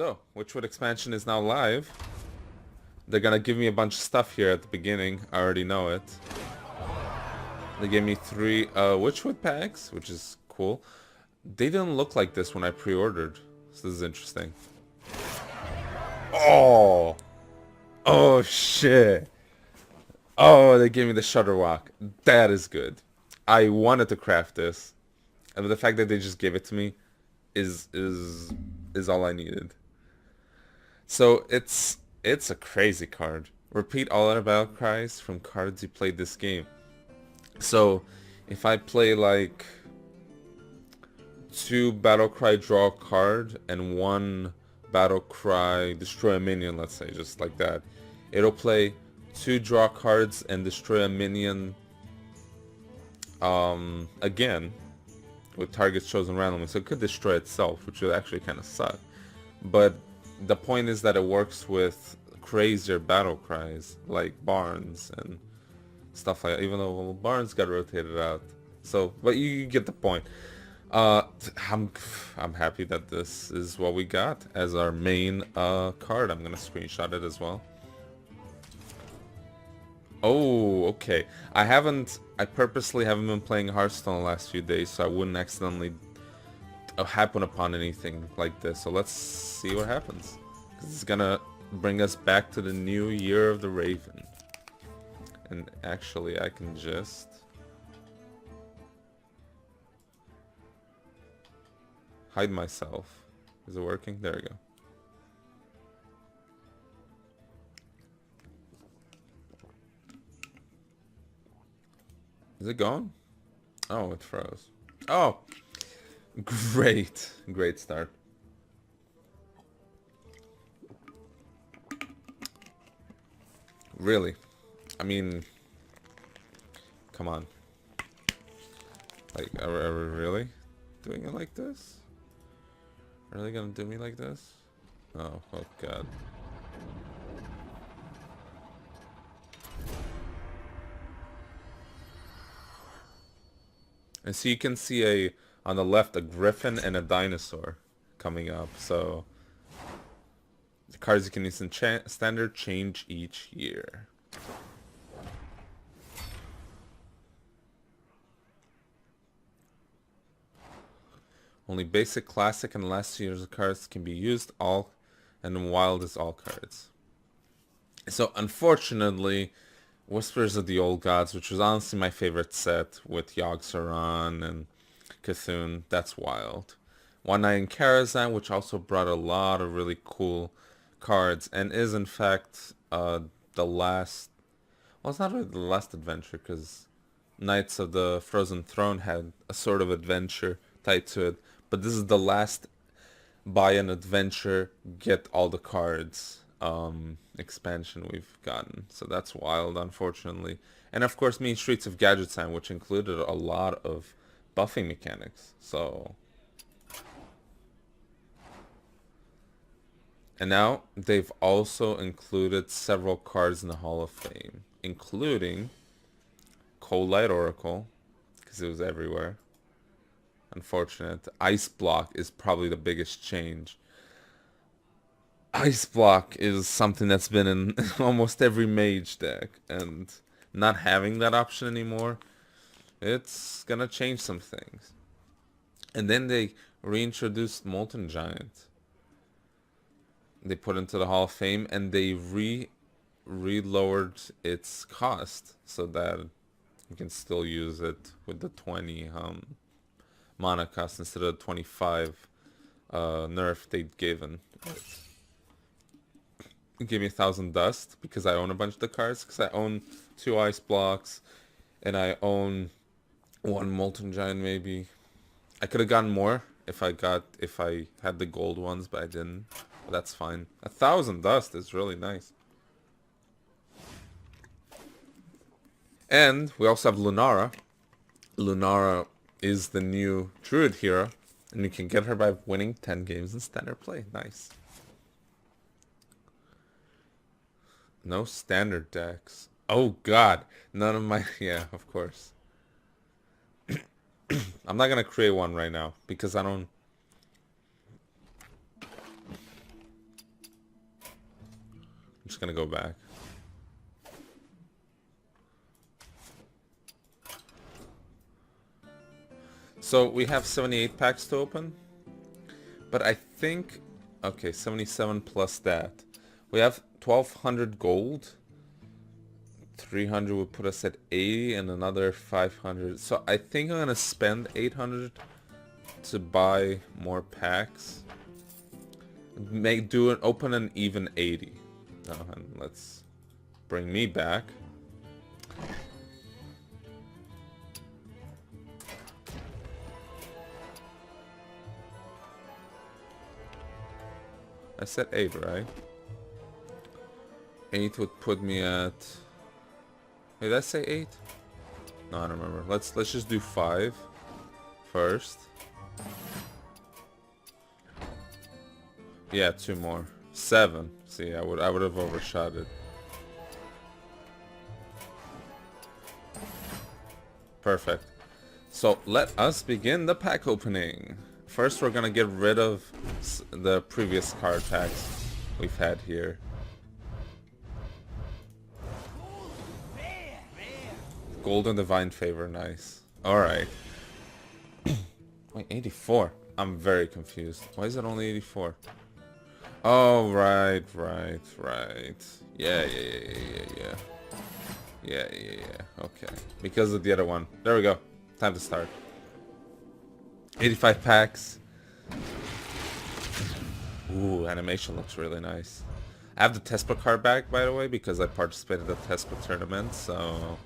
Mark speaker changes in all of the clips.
Speaker 1: So, Witchwood expansion is now live. They're gonna give me a bunch of stuff here at the beginning. I already know it. They gave me 3 Witchwood packs, which is cool. They didn't look like this when I pre-ordered, so this is interesting. Oh! Oh, shit! Oh, they gave me the Shudderwock. That is good. I wanted to craft this, and the fact that they just gave it to me is all I needed. So it's a crazy card. Repeat all other battle cries from cards you played this game. So if I play like 2 battle cry draw a card and 1 battle cry destroy a minion, let's say, just like that, it'll play 2 draw cards and destroy a minion again with targets chosen randomly. So it could destroy itself, which would actually kind of suck. But the point is that it works with crazier battle cries like Barnes and stuff like that, even though Barnes got rotated out. So, but you get the point. I'm happy that this is what we got as our main card. I'm gonna screenshot it as well. Oh, okay. I purposely haven't been playing Hearthstone the last few days, so I wouldn't accidentally happen upon anything like this. So let's see what happens. It's gonna bring us back to the new year of the Raven. And actually I can just hide myself. Is it working? There we go. Is it gone? Oh, it froze. Oh! Great. Great start. Really? I mean, come on. Like, are we really doing it like this? Really gonna do me like this? Oh god. And so you can see on the left a griffin and a dinosaur coming up. So the cards you can use in standard change each year. Only basic, classic, and last year's cards can be used, all and wild is all cards. So unfortunately, Whispers of the Old Gods, which was honestly my favorite set with Yogg-Saron and Cthulhu, that's wild. One Night in Karazhan, which also brought a lot of really cool cards and is in fact the last, well, it's not really the last adventure because Knights of the Frozen Throne had a sort of adventure tied to it, but this is the last buy an adventure, get all the cards expansion we've gotten. So that's wild, unfortunately. And of course Mean Streets of Gadgetzan, which included a lot of buffing mechanics. So, and now they've also included several cards in the Hall of Fame, including Cold Light Oracle, because it was everywhere. Unfortunate. Ice Block is probably the biggest change. Ice Block is something that's been in almost every mage deck, and not having that option anymore, it's gonna change some things. And then they reintroduced Molten Giant. They put into the Hall of Fame, and they re-lowered its cost so that you can still use it with the 20 mana cost instead of the 25 nerf they'd given. Give me 1,000 dust because I own a bunch of the cards, because I own 2 ice blocks and I own 1 molten giant. Maybe I could have gotten more if I had the gold ones, but I didn't. But that's fine. 1,000 dust is really nice. And we also have Lunara. Lunara is the new druid hero, and you can get her by winning 10 games in standard play. Nice. No standard decks. Oh god, none of my... yeah, of course. I'm not gonna create one right now because I don't... just gonna go back. So we have 78 packs to open, but I think, okay, 77 plus that. We have 1200 gold. 300 would put us at 80 and another 500. So I think I'm gonna spend 800 to buy more packs. Open an even 80. And let's bring me back. I said 8, right? 8 would put me at... Wait, did I say 8? No, I don't remember. Let's just do 5 first. Yeah, 2 more. 7. See, I would have overshot it. Perfect. So let us begin the pack opening. First, we're gonna get rid of the previous card packs we've had here. Golden Divine Favor, nice. Alright. Wait, 84. I'm very confused. Why is it only 84? Oh, right. Yeah. Okay. Because of the other one. There we go. Time to start. 85 packs. Ooh, animation looks really nice. I have the Tespa card back, by the way, because I participated in the Tespa tournament, so...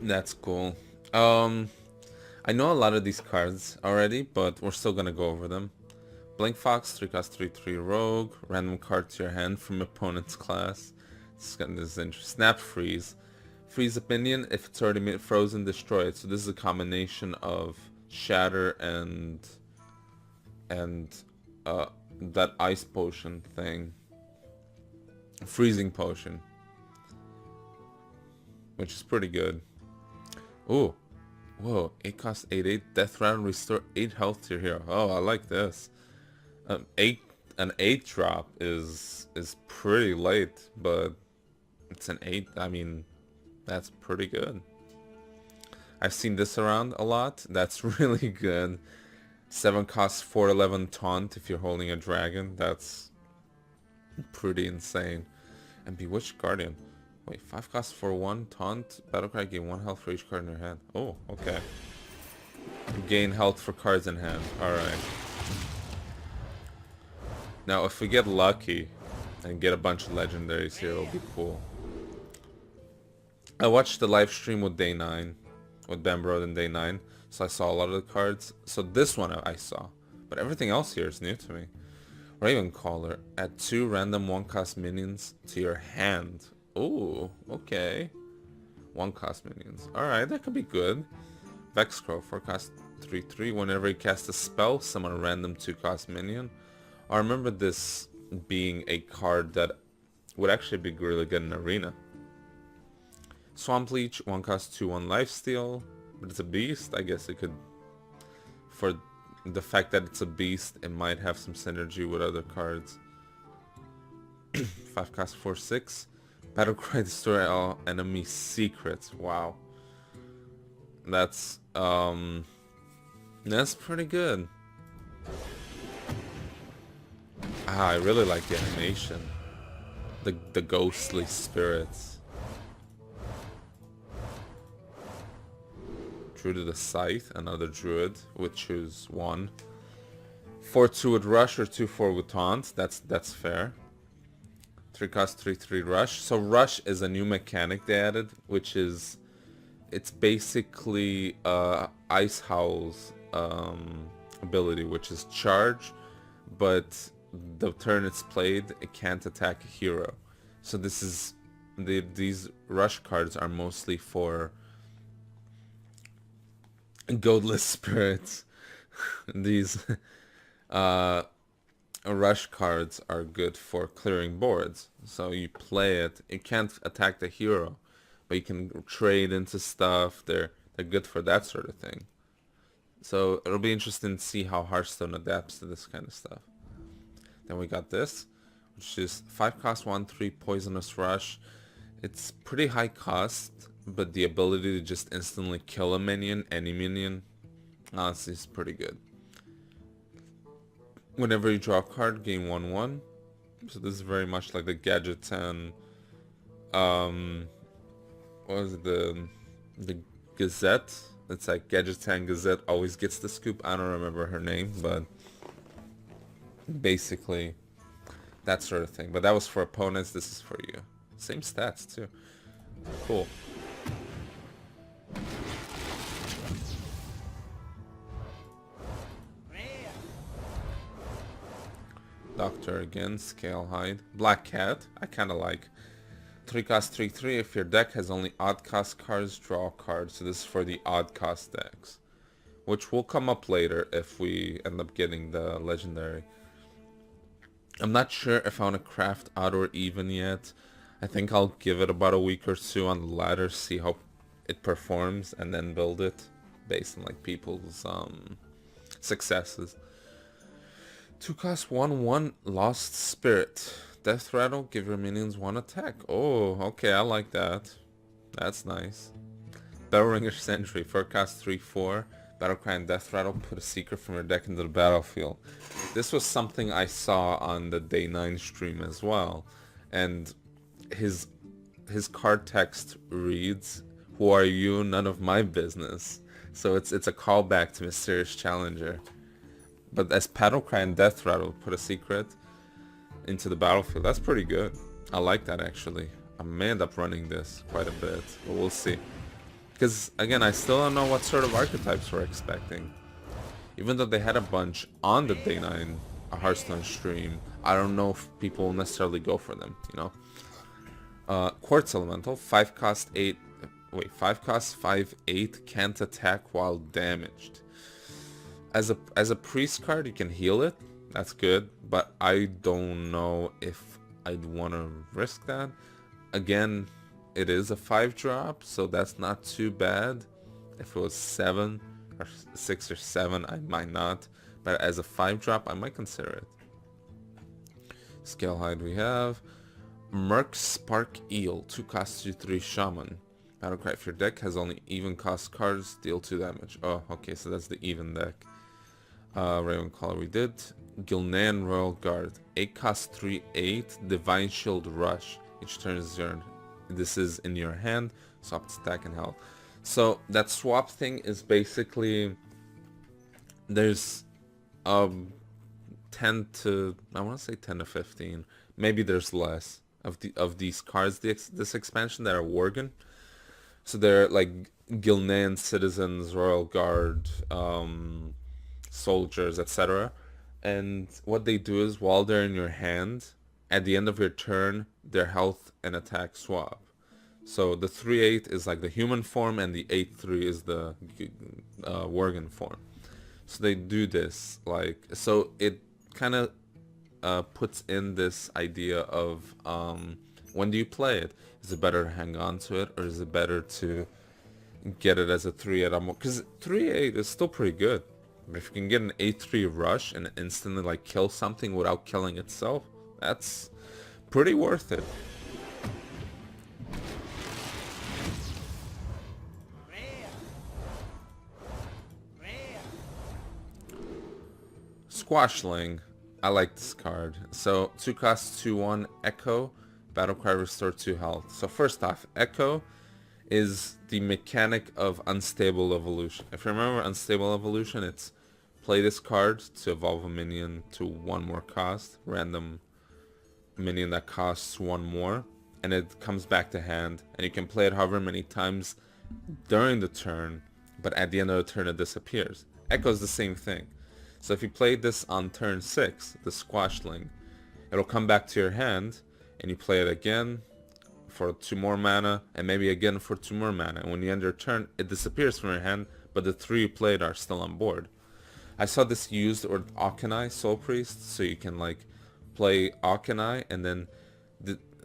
Speaker 1: That's cool. I know a lot of these cards already, but we're still gonna go over them. Blink Fox, 3 cost 3/3 Rogue. Random card to your hand from opponent's class. This is interesting. Snap Freeze. Freeze a minion. If it's already frozen, destroy it. So this is a combination of Shatter and that Ice Potion thing. Freezing Potion. Which is pretty good. Ooh. Whoa. 8 cost 8/8. Death Rattle. Restore 8 health to your hero. Oh, I like this. An 8 drop is pretty late, but it's an 8. I mean, that's pretty good. I've seen this around a lot. That's really good. 7 costs 4/11 taunt if you're holding a dragon. That's pretty insane. And Bewitched Guardian. Wait, 5 costs 4/1 taunt. Battlecry, gain 1 health for each card in your hand. Oh, okay. Gain health for cards in hand. Alright. Now, if we get lucky and get a bunch of legendaries here, it'll be cool. I watched the live stream with Day 9, with Bambrod in Day 9, so I saw a lot of the cards. So this one I saw, but everything else here is new to me. Ravencaller, add 2 random 1-cost minions to your hand. Ooh, okay. 1-cost minions. Alright, that could be good. Vexcrow, 4-cost 3/3. Whenever you cast a spell, summon a random 2-cost minion. I remember this being a card that would actually be really good in Arena. Swamp Leech, 1 cost 2/1 lifesteal, but it's a beast. I guess it could, for the fact that it's a beast, it might have some synergy with other cards. 5 cost 4/6. Battlecry, destroy all enemy secrets. Wow. That's pretty good. Ah, I really like the animation. The ghostly spirits. Druid of the Scythe, another druid, would choose 1. 4/2 with rush or 2/4 with taunt. That's fair. 3 cost 3/3 rush. So rush is a new mechanic they added, which is, it's basically Ice Howl's ability, which is charge, but the turn it's played, it can't attack a hero. So this is these rush cards are mostly for godless spirits. These rush cards are good for clearing boards. So you play it, it can't attack the hero, but you can trade into stuff. They're good for that sort of thing. So it'll be interesting to see how Hearthstone adapts to this kind of stuff. Then we got this. which is 5 cost 1/3 Poisonous Rush. It's pretty high cost, but the ability to just instantly kill a minion, any minion, honestly is pretty good. Whenever you draw a card, gain 1/1. So this is very much like the Gadget 10, what was it, the Gazette? It's like Gadget 10 Gazette always gets the scoop. I don't remember her name, but basically that sort of thing. But that was for opponents, this is for you. Same stats too. Cool. Doctor again, Scalehide. Black Cat, I kinda like. 3 cost 3/3. If your deck has only odd cost cards, draw a card. So this is for the odd cost decks, which will come up later if we end up getting the legendary. I'm not sure if I want to craft odd or even yet. I think I'll give it about a week or two on the ladder, see how it performs, and then build it based on like people's successes. 2 cost 1/1 Lost Spirit. Death Rattle, give your minions 1 attack. Oh, okay, I like that. That's nice. Bellringer Sentry, 4 cost 3/4. Battlecry and Death Rattle, put a secret from your deck into the battlefield. This was something I saw on the Day 9 stream as well. And his card text reads, "Who are you? None of my business." So it's a callback to Mysterious Challenger. But as Battlecry and Death Rattle, put a secret into the battlefield. That's pretty good. I like that actually. I may end up running this quite a bit, but we'll see. Because again, I still don't know what sort of archetypes we're expecting. Even though they had a bunch on the Day 9 Hearthstone stream, I don't know if people will necessarily go for them, you know? Quartz Elemental, 5 cost 8, wait, 5 cost 5/8, can't attack while damaged. As a priest card, you can heal it. That's good, but I don't know if I'd want to risk that. Again, it is a 5-drop, so that's not too bad. If it was 7 or 6 or 7, I might not. But as a 5-drop, I might consider it. Scalehide we have. Merc Spark Eel, 2 cost 2/3 Shaman. Battlecry, if your deck has only even cost cards, deal 2 damage. Oh, okay, so that's the even deck. Ravencaller we did. Gilnean Wyrmguard, 8 cost 3/8, Divine Shield Rush. Each turn is your, this is in your hand, swap its attack and health. So that swap thing is basically, there's 10 to, I want to say 10 to 15, maybe there's less of these cards this expansion that are Worgen. So they're like Gilnean citizens, Royal Guard, soldiers, etc. And what they do is, while they're in your hand, at the end of your turn, their health and attack swap. So the 3/8 is like the human form, and the 8/3 is the Worgen form. So they do this, like, so it kind of puts in this idea of when do you play it? Is it better to hang on to it, or is it better to get it as a 3/8? Because 3/8 is still pretty good. If you can get an 8/3 rush and instantly like kill something without killing itself, that's pretty worth it. Squashling, I like this card. So 2 costs 2/1 Echo, Battlecry, restore 2 health. So first off, Echo is the mechanic of Unstable Evolution. If you remember Unstable Evolution, it's play this card to evolve a minion to 1 more cost, random minion that costs 1 more, and it comes back to hand, and you can play it however many times during the turn, but at the end of the turn it disappears. Echo is the same thing. So if you play this on turn 6, the Squashling, it'll come back to your hand, and you play it again for 2 more mana, and maybe again for 2 more mana, and when you end your turn, it disappears from your hand, but the 3 you played are still on board. I saw this used with Auchenai Soul Priest, so you can like play Auchenai and then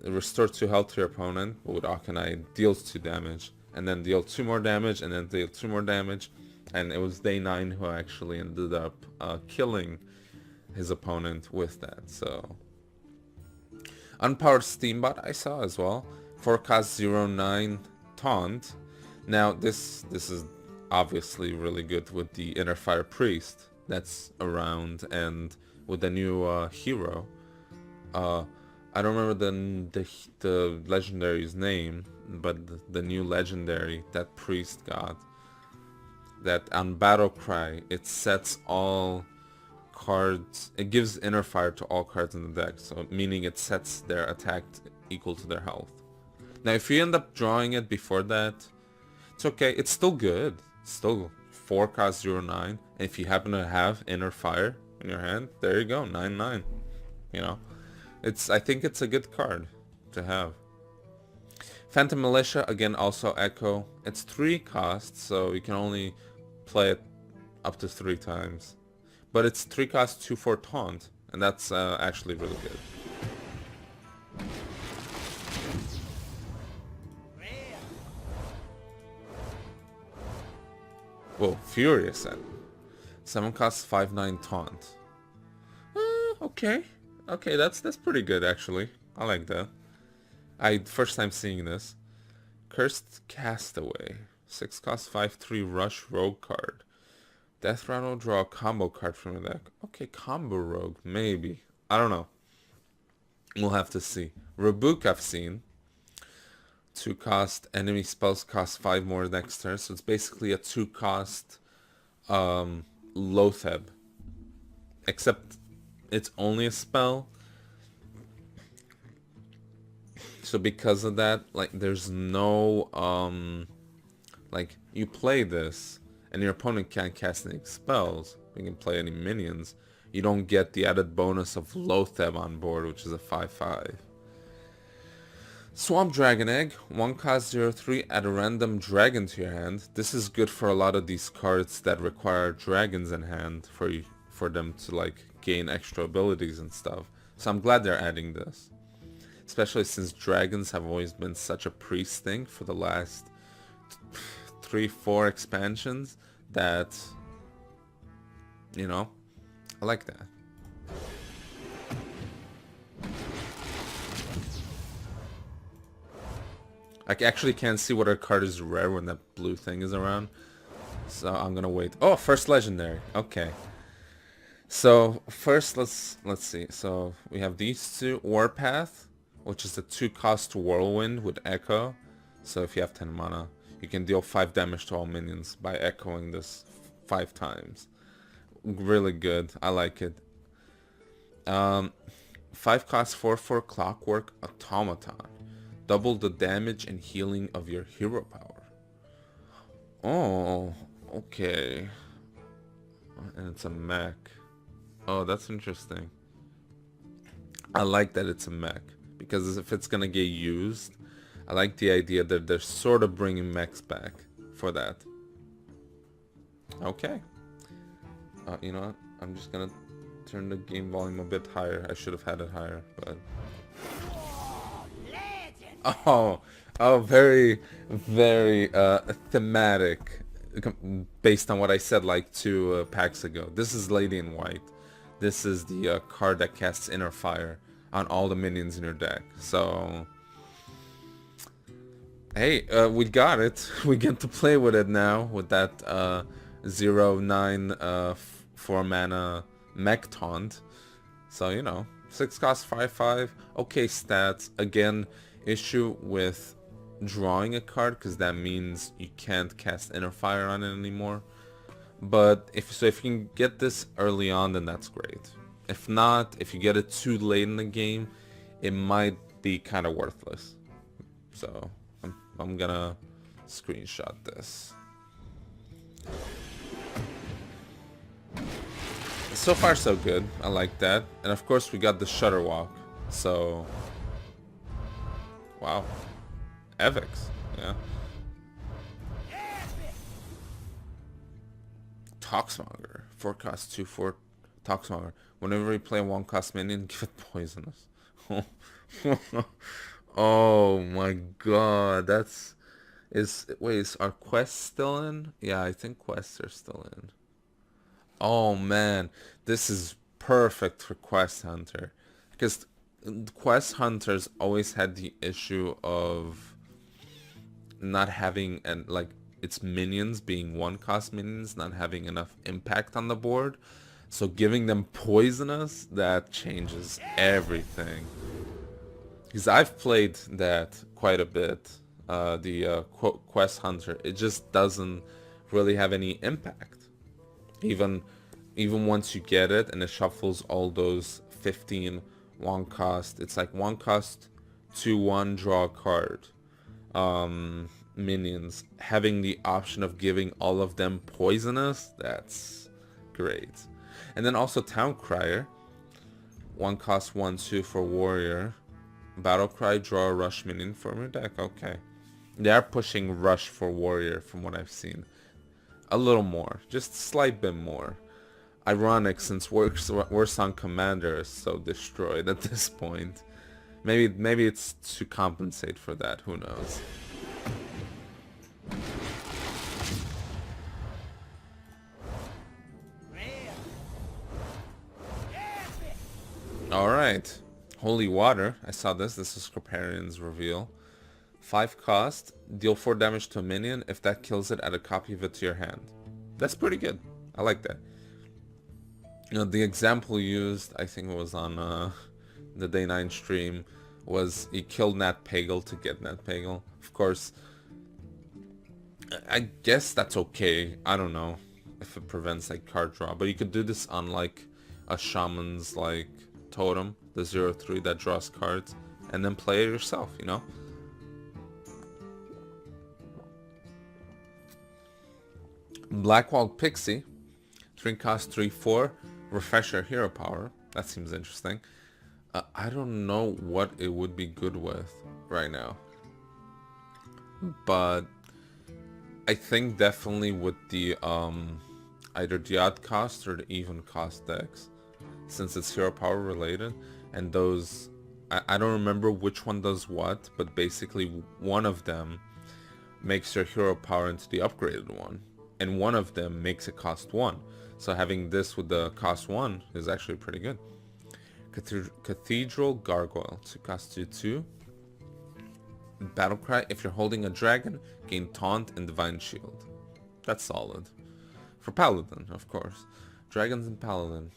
Speaker 1: restore 2 health to your opponent, but with Auchenai it deals 2 damage, and then deal 2 more damage, and then deal 2 more damage, and it was Day 9 who actually ended up killing his opponent with that. So Unpowered Steambot I saw as well. Forecast 09 Taunt. Now this is obviously really good with the Inner Fire Priest that's around, and with the new hero. I don't remember the legendary's name, but the new legendary that priest got. That on Battle Cry, it sets all cards, it gives Inner Fire to all cards in the deck, so meaning it sets their attack equal to their health. Now if you end up drawing it before that, it's okay, it's still good. It's still 4 cost 09, and if you happen to have Inner Fire in your hand, there you go, 9/9. You know, I think it's a good card to have. Phantom Militia, again, also Echo. It's 3 costs, so you can only play it up to 3 times. But it's 3 costs, 2/4 Taunt, and that's actually really good. Whoa, Furious End. 7 costs, 5/9 Taunt. Okay. Okay, that's pretty good actually. I like that. First time seeing this. Cursed Castaway. 6 cost 5/3 Rush Rogue card. Death Rattle, draw a combo card from the deck. Okay, combo Rogue, maybe. I don't know. We'll have to see. Rebuke I've seen. 2 cost, enemy spells cost 5 more next turn, so it's basically a 2 cost Loatheb. Except it's only a spell. So because of that, like, there's no like, you play this and your opponent can't cast any spells, you can play any minions, you don't get the added bonus of Loatheb on board, which is a 5/5. Swamp Dragon Egg, 1 cost 0/3, add a random dragon to your hand. This is good for a lot of these cards that require dragons in hand for them to like gain extra abilities and stuff. So I'm glad they're adding this. Especially since dragons have always been such a priest thing for the last 3-4 expansions that, you know, I like that. I actually can't see what a card is rare when that blue thing is around. So I'm gonna wait. Oh, first legendary. Okay. So first let's see. So we have these two. Warpath, which is a 2 cost Whirlwind with Echo. So if you have 10 mana, you can deal 5 damage to all minions by echoing this 5 times. Really good. I like it. 5 cost 4/4 Clockwork Automaton. Double the damage and healing of your hero power. Oh, okay. And it's a mech. Oh, that's interesting. I like that it's a mech, because if it's gonna get used, I like the idea that they're sort of bringing mechs back for that. Okay. You know what? I'm just gonna turn the game volume a bit higher. I should have had it higher, but... Oh, very, very thematic, based on what I said like 2 packs ago. This is Lady in White. This is the card that casts Inner Fire on all the minions in your deck. So, hey, we got it. We get to play with it now, with that 0/9 4 mana mech taunt. So, you know, 6 cost 5/5. Okay stats. Again, issue with drawing a card, because that means you can't cast Inner Fire on it anymore. But if you can get this early on, then that's great. If not, if you get it too late in the game, it might be kind of worthless. So I'm gonna screenshot this. So far so good. I like that. And of course we got the Shudderwock. So wow. Evix, yeah. Toxmonger. 4 cost 2/4 Toxmonger. Whenever you play a 1 cost minion, give it poisonous. Oh my god, wait, is our quests still in? Yeah, I think quests are still in. Oh man, this is perfect for Quest Hunter. Because Quest hunters always had the issue of not having, and like its minions being one cost minions, not having enough impact on the board. So giving them poisonous, that changes everything. Because I've played that quite a bit, the Quest Hunter. It just doesn't really have any impact. Even once you get it and it shuffles all those 15 one cost, it's like one cost, 2/1, draw a card. Minions. Having the option of giving all of them poisonous, that's great. And then also Town Crier. One cost 1/2 for warrior. Battle Cry, draw a rush minion from your deck. Okay. They are pushing rush for warrior from what I've seen. A little more. Just a slight bit more. Ironic since Worse on Commander is so destroyed at this point. Maybe it's to compensate for that. Who knows? Alright. Holy Water. I saw this. This is Scorpion's reveal. 5 cost. Deal 4 damage to a minion. If that kills it, add a copy of it to your hand. That's pretty good. I like that. You know, the example used, I think it was on the Day 9 stream, was he killed Nat Pagal to get Nat Pagal. Of course, I guess that's okay. I don't know if it prevents like card draw, but you could do this on like a shaman's like totem, the 0/3 that draws cards, and then play it yourself, you know? Blackwald Pixie, 3 cost 3/4, refresh your hero power. That seems interesting. I don't know what it would be good with right now, but I think definitely with the either the odd cost or the even cost decks, since it's hero power related, and those I don't remember which one does what, but basically one of them makes your hero power into the upgraded one, and one of them makes it cost 1. So having this with the cost 1 is actually pretty good. Cathedral Gargoyle, 2 cost 2/2. Battlecry, if you're holding a dragon, gain Taunt and Divine Shield. That's solid. For Paladin, of course. Dragons and Paladin.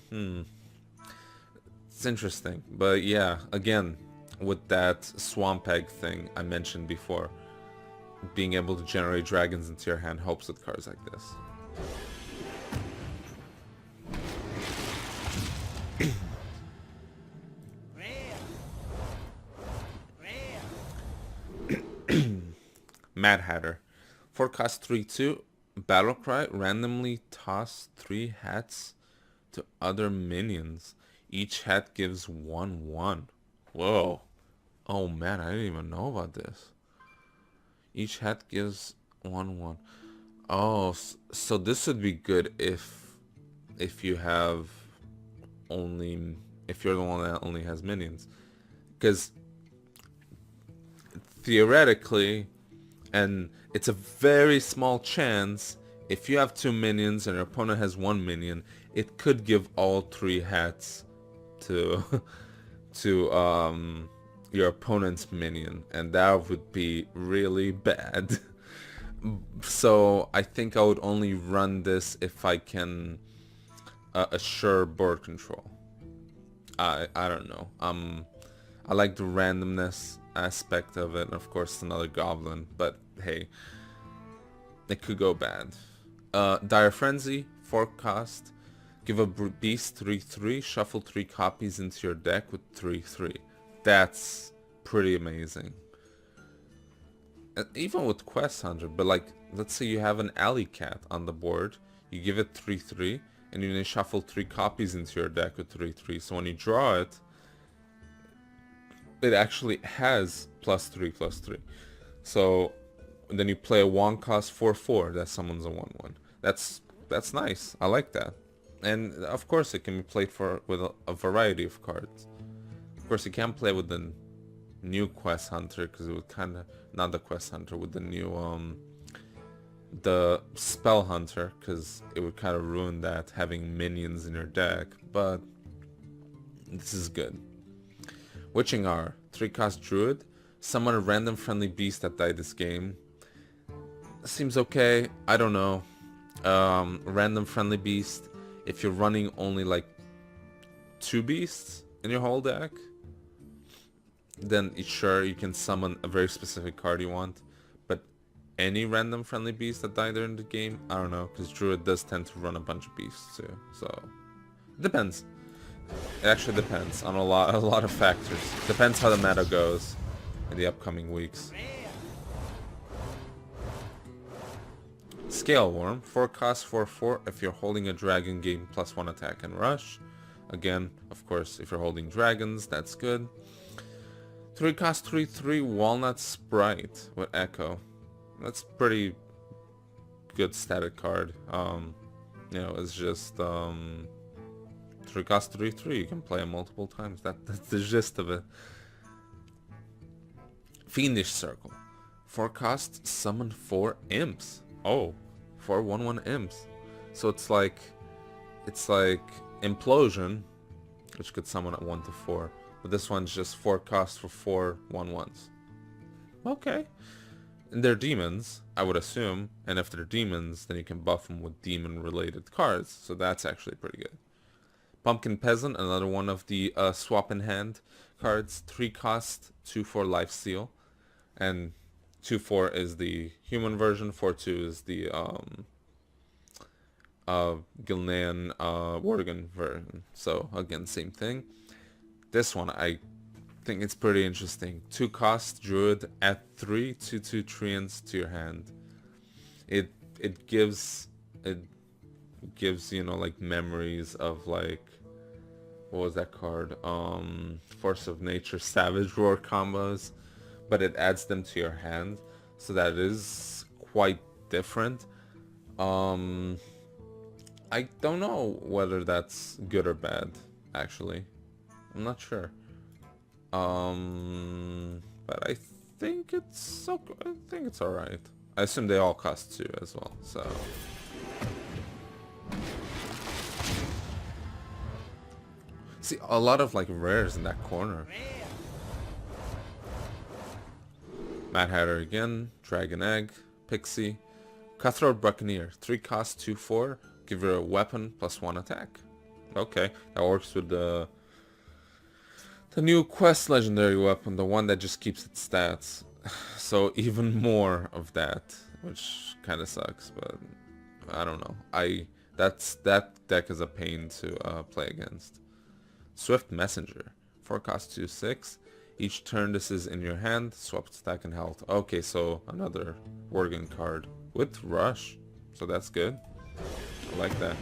Speaker 1: It's interesting. But yeah, again, with that Swamp Egg thing I mentioned before, being able to generate dragons into your hand helps with cards like this. Mad Hatter. 4 cost 3/2. Battlecry, randomly toss 3 hats to other minions. Each hat gives 1/1. Whoa. Oh man, I didn't even know about this. Each hat gives 1/1. Oh, so this would be good if you have only, if you're the one that only has minions. Because theoretically, and it's a very small chance, if you have 2 minions and your opponent has 1 minion, it could give all 3 hats to your opponent's minion, and that would be really bad. So I think I would only run this if I can assure board control. I don't know. I like the randomness aspect of it, and of course another goblin, but hey, it could go bad. Dire Frenzy, 4 cost. Give a beast 3/3, shuffle 3 copies into your deck with 3/3. That's pretty amazing. And even with Quest Hunter, but like, let's say you have an alley cat on the board, you give it 3/3, and you then shuffle 3 copies into your deck with 3/3. So when you draw it, it actually has +3/+3. So then you play a 1 cost 4/4 that summons a 1/1. That's nice. I like that. And of course it can be played with a variety of cards. Of course you can't play with the new Quest Hunter, because it would kind of, not the Quest Hunter, with the new the Spell Hunter, because it would kind of ruin that, having minions in your deck. But this is good. Witching Hour, 3-cost druid. Summon a random friendly beast that died this game. Seems okay. I don't know. Random friendly beast. If you're running only like 2 beasts in your whole deck, then sure, you can summon a very specific card you want. But any random friendly beast that died during the game, I don't know, because druid does tend to run a bunch of beasts too. So it depends. It actually depends on a lot of factors. Depends how the meta goes in the upcoming weeks. Scale Worm, 4-cost 4/4 if you're holding a dragon, gain +1 attack and rush. Again, of course, if you're holding dragons, that's good. 3-cost 3/3 Walnut Sprite with Echo. That's pretty good static card. You know, it's just 3-cost 3/3. You can play it multiple times. That's the gist of it. Fiendish Circle, 4-cost summon 4 imps. Oh, 4 1/1 imps. So it's like Implosion, which could summon at 1 to 4. But this one's just 4 cost for 4 1/1s. Okay. And they're demons, I would assume. And if they're demons, then you can buff them with demon-related cards. So that's actually pretty good. Pumpkin Peasant, another one of the swap in hand cards. 3-cost 2/4 Lifesteal. And 2/4 is the human version. 4/2 is the Gilnean Worgen version. So again, same thing. This one, I think it's pretty interesting. 2-cost druid, add 3 2/2 treants to your hand. It gives you know, like memories of like, what was that card? Force of Nature Savage Roar combos, but it adds them to your hand, so that is quite different. I don't know whether that's good or bad, actually. I'm not sure. But I think it's okay. I think it's alright. I assume they all cost 2 as well, so. See, a lot of like rares in that corner. Mad Hatter again, Dragon Egg, Pixie, Cutthroat Buccaneer, 3-cost 2/4, give her a weapon +1 attack. Okay, that works with the new quest legendary weapon, the one that just keeps its stats. So even more of that, which kind of sucks, but I don't know. That deck is a pain to play against. Swift Messenger, 4-cost 2/6. Each turn this is in your hand, swap stack and health. Okay, so another Worgen card with Rush, so that's good. I like that.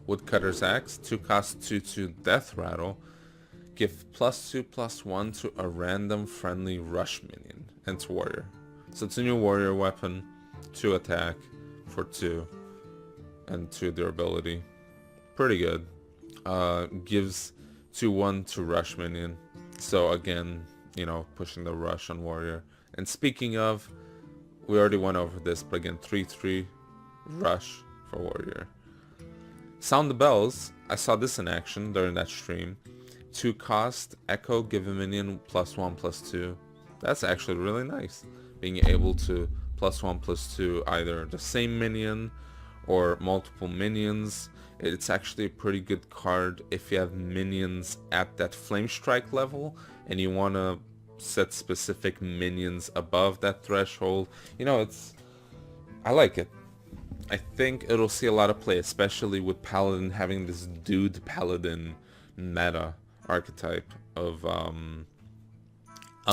Speaker 1: Woodcutter's Axe, 2-cost 2/2 Death Rattle. Give +2/+1 to a random friendly rush minion. And it's warrior. So it's a new warrior weapon, 2 attack for 2 and 2 durability. Pretty good. Gives 2/1 to rush minion. So again, you know, pushing the rush on warrior. And speaking of, we already went over this, but again, 3/3 rush for warrior. Sound the Bells, I saw this in action during that stream. 2-cost Echo, give a minion +1/+2. That's actually really nice. Being able to +1/+2 either the same minion or multiple minions. It's actually a pretty good card if you have minions at that Flame Strike level and you want to set specific minions above that threshold. You know, I like it. I think it'll see a lot of play, especially with Paladin having this dude Paladin meta archetype of I'm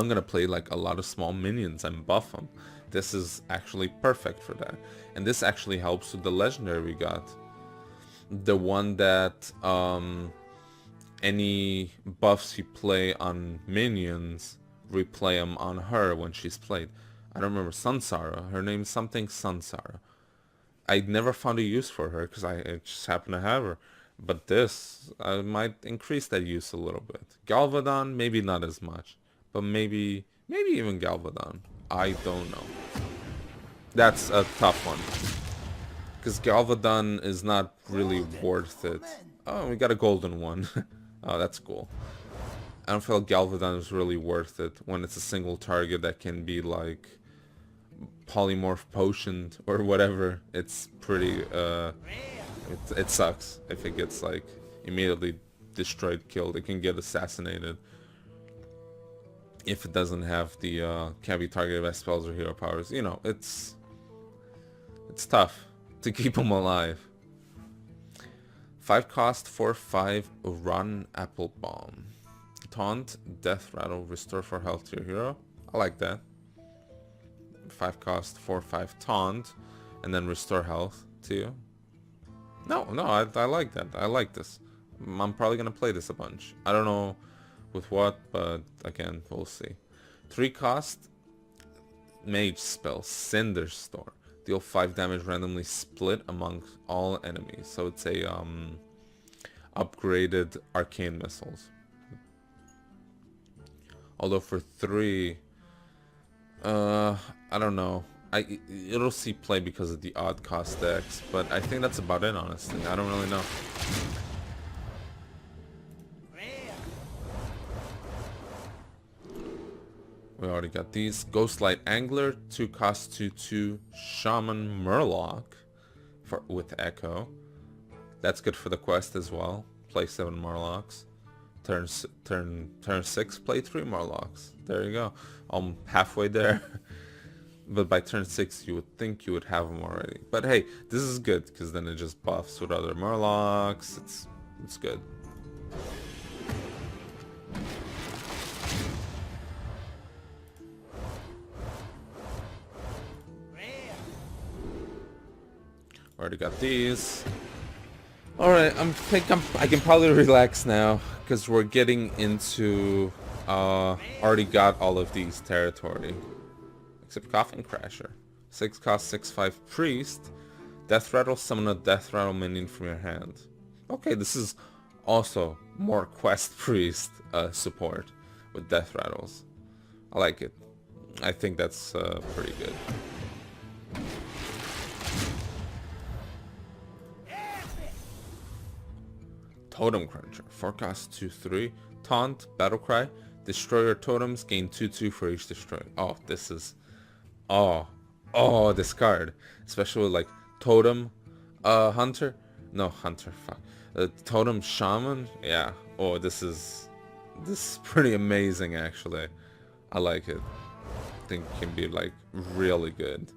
Speaker 1: gonna play like a lot of small minions and buff them. This is actually perfect for that. And this actually helps with the legendary we got. The one that any buffs you play on minions, replay them on her when she's played. I don't remember, Sunsara. Her name's something Sunsara. I never found a use for her because I just happen to have her. But this, I might increase that use a little bit. Galvadon, maybe not as much. But maybe even Galvadon. I don't know. That's a tough one. Because Galvadon is not really worth it. Oh, we got a golden one. Oh, that's cool. I don't feel Galvadon is really worth it when it's a single target that can be like polymorph potioned or whatever. It's pretty it sucks if it gets like immediately destroyed, killed. It can get assassinated if it doesn't have the can't be targeted by spells or hero powers. You know, it's tough to keep them alive. 5 cost, 4/5 Rotten Applebaum. Taunt, Death Rattle, restore 4 health to your hero. I like that. 5 cost, 4/5 Taunt, and then restore health to you. No, I like that. I like this. I'm probably gonna play this a bunch. I don't know with what, but again, we'll see. 3 cost, Mage spell, Cinderstorm. Deal 5 damage randomly split among all enemies. So it's a upgraded arcane missiles. Although for 3, I don't know. It'll see play because of the odd cost decks, but I think that's about it, honestly. I don't really know. We already got these. Ghostlight Angler, 2 cost 2/2 Shaman Murloc with Echo. That's good for the quest as well. Play 7 Murlocs. Turn 6, play 3 Murlocs. There you go. I'm halfway there. But by turn 6 you would think you would have them already. But hey, this is good because then it just buffs with other Murlocs. It's good. Already got these. Alright, I can probably relax now because we're getting into already got all of these territory. Except Coffin Crasher. 6 cost, 6/5 Priest. Death Rattle, summon a Death Rattle minion from your hand. Okay, this is also more Quest Priest support with Death Rattles. I like it. I think that's pretty good. Totem Cruncher. 4 cost, 2/3. Taunt, Battlecry. Destroy your totems, gain 2/2 for each destroyed. Oh, this is... Oh, this card. Especially with like Totem Hunter. No, Hunter, fuck. Totem Shaman. Yeah. Oh, this is pretty amazing, actually. I like it. I think it can be like really good.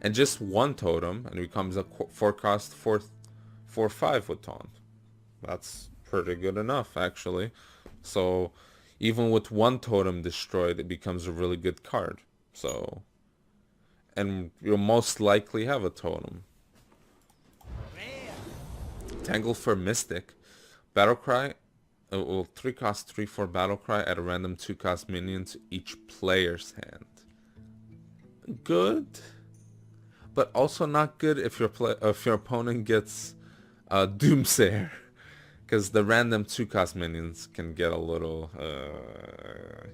Speaker 1: And just one totem, and it becomes a 4 cost, 4/5 with Taunt. That's pretty good enough, actually. So even with one totem destroyed, it becomes a really good card. So, and you'll most likely have a totem. Tangle for Mystic. Battlecry. Will 3 cost, 3/4 Battlecry at a random 2 cost minion to each player's hand. Good, but also not good if your opponent gets Doomsayer. Because the random 2 cost minions can get a little,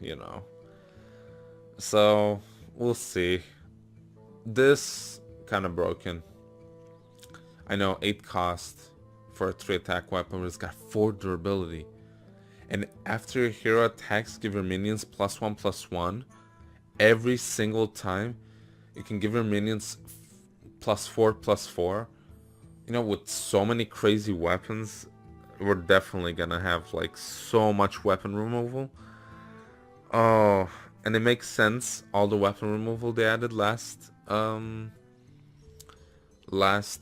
Speaker 1: you know. So, we'll see. This kind of broken. I know 8 cost for a 3 attack weapon, but it's got 4 durability. And after your hero attacks, give your minions +1/+1. Every single time, you can give your minions +4/+4. You know, with so many crazy weapons, we're definitely gonna have like so much weapon removal. Oh, and it makes sense, all the weapon removal they added last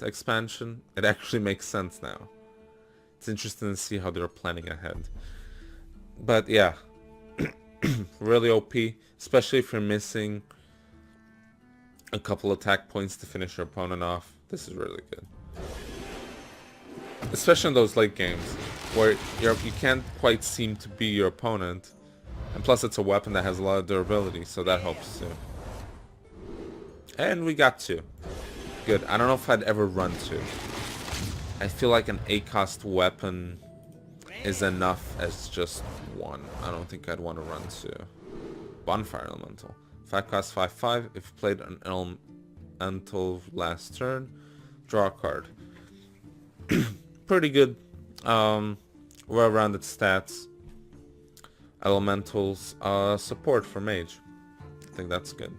Speaker 1: expansion. It actually makes sense now. It's interesting to see how they're planning ahead. But yeah, really OP, especially if you're missing a couple attack points to finish your opponent off. This is really good. Especially in those late games where you can't quite seem to be your opponent, and plus it's a weapon that has a lot of durability, so that helps too. And we got 2. Good. I don't know if I'd ever run 2. I feel like an 8 cost weapon is enough as just 1. I don't think I'd want to run 2. Bonfire Elemental. 5 cost, 5/5. If played an elemental last turn, draw a card. Pretty good, well-rounded stats. Elementals, support for mage. I think that's good.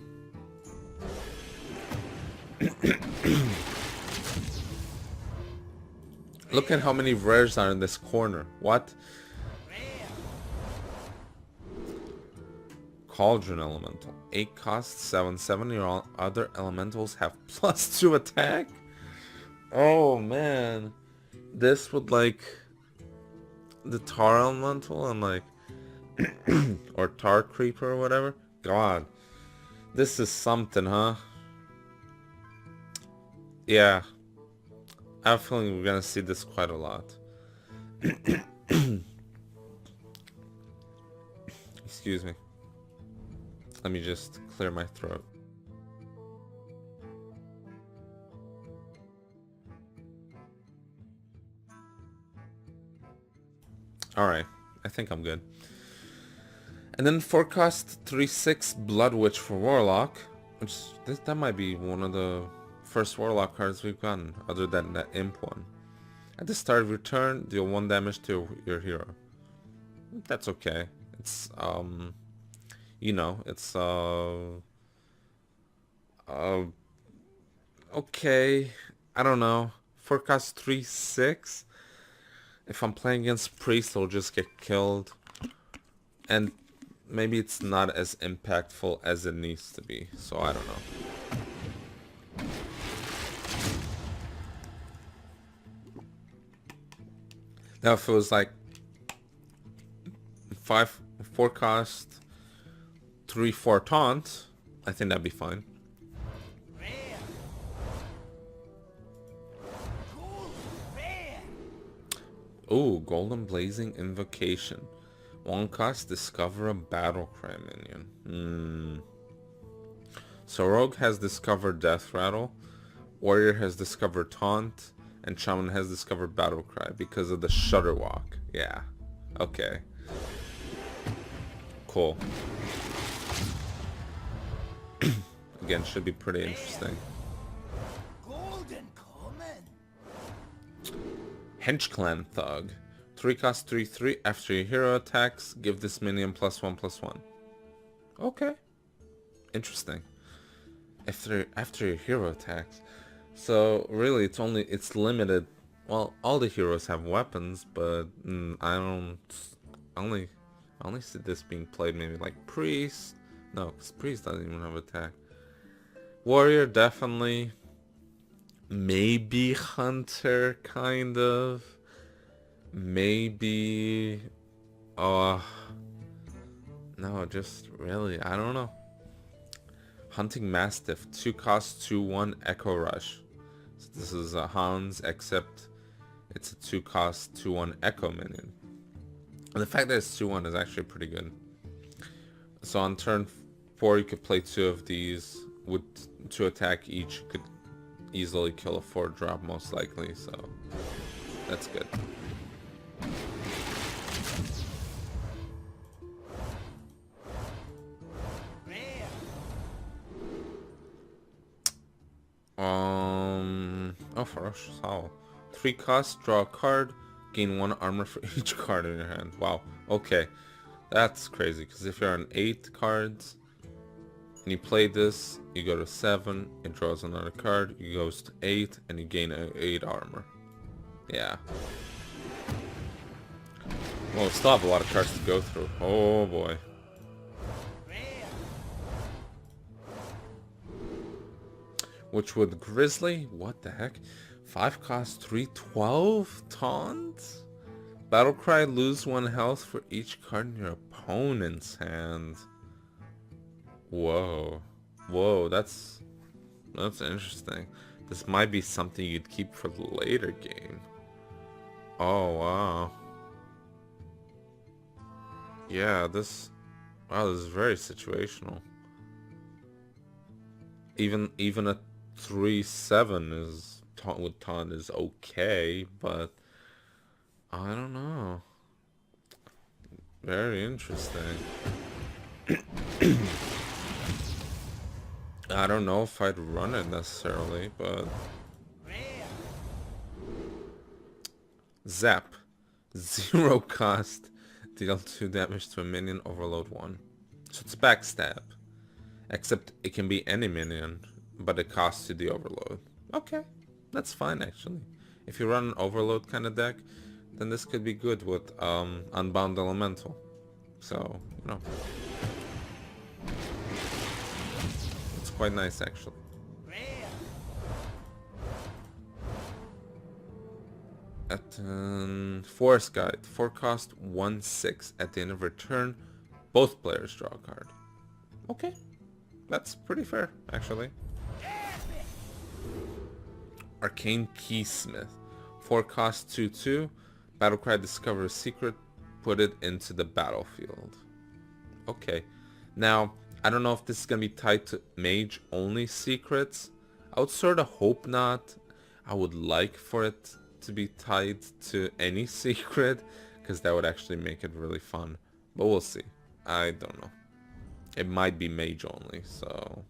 Speaker 1: Look at how many rares are in this corner. What? Cauldron Elemental. 8 cost, 7/7. Your other elementals have +2 attack? Oh man. This would like the Tar Elemental and like or Tar Creeper or whatever. God. This is something, huh? Yeah. I have a feeling we're gonna see this quite a lot. Excuse me. Let me just clear my throat. Alright, I think I'm good. And then 4 cost 3/6 Blood Witch for Warlock, which that might be one of the first Warlock cards we've gotten, other than that Imp one. At the start of your turn, deal 1 damage to your hero. That's okay. It's you know, it's okay. I don't know. 4 cost 3/6. If I'm playing against Priest, I'll just get killed. And maybe it's not as impactful as it needs to be. So I don't know. Now if it was like 4 cost 3/4 taunt, I think that'd be fine. Ooh, Golden Blazing Invocation. 1 cost, discover a battle cry minion. So Rogue has discovered Death Rattle, Warrior has discovered Taunt, and Shaman has discovered Battle Cry because of the Shudderwock. Yeah. Okay. Cool. Again, should be pretty interesting. Henchclan Thug. 3 cost 3/3. After your hero attacks, give this minion +1/+1. Okay. Interesting. After your hero attacks. So really it's limited. Well, all the heroes have weapons, but I only see this being played maybe like Priest. No, because Priest doesn't even have attack. Warrior definitely. Maybe Hunter, kind of. Maybe... no, just really, I don't know. Hunting Mastiff, 2 cost 2/1 Echo Rush. So this is a Hounds, except it's a 2 cost 2/1 Echo minion. And the fact that it's 2/1 is actually pretty good. So on turn 4 you could play 2 of these with 2 attack each. You could easily kill a 4-drop most likely, so that's good. Oh, Ferocious Howl. 3 costs, draw a card, gain 1 armor for each card in your hand. Wow, okay. That's crazy, because if you're on 8 cards, and you play this, you go to 7, it draws another card, you goes to 8, and you gain 8 armor. Yeah. Well, we still have a lot of cards to go through. Oh boy. Witchwood Grizzly? What the heck? 5 cost 3/12 taunt? Battlecry, lose 1 health for each card in your opponent's hand. Whoa. Whoa, that's interesting. This might be something you'd keep for the later game. Oh wow. Yeah, this is very situational. Even a 3/7 is with taunt is okay, but I don't know. Very interesting. I don't know if I'd run it necessarily, but Zap. 0 cost. Deal 2 damage to a minion, overload 1. So it's backstab. Except it can be any minion, but it costs you the overload. Okay, that's fine actually. If you run an overload kind of deck, then this could be good with Unbound Elemental. So, you know. It's quite nice actually. At Forest Guide, 4 cost, 1/6. At the end of return, both players draw a card. Okay, that's pretty fair, actually. Arcane Keysmith, 4 cost, 2/2. Battlecry, discover a secret, put it into the battlefield. Okay, now I don't know if this is gonna be tied to mage only secrets. I would sort of hope not. I would like for it to be tied to any secret, because that would actually make it really fun, but we'll see. I don't know. It might be mage only, so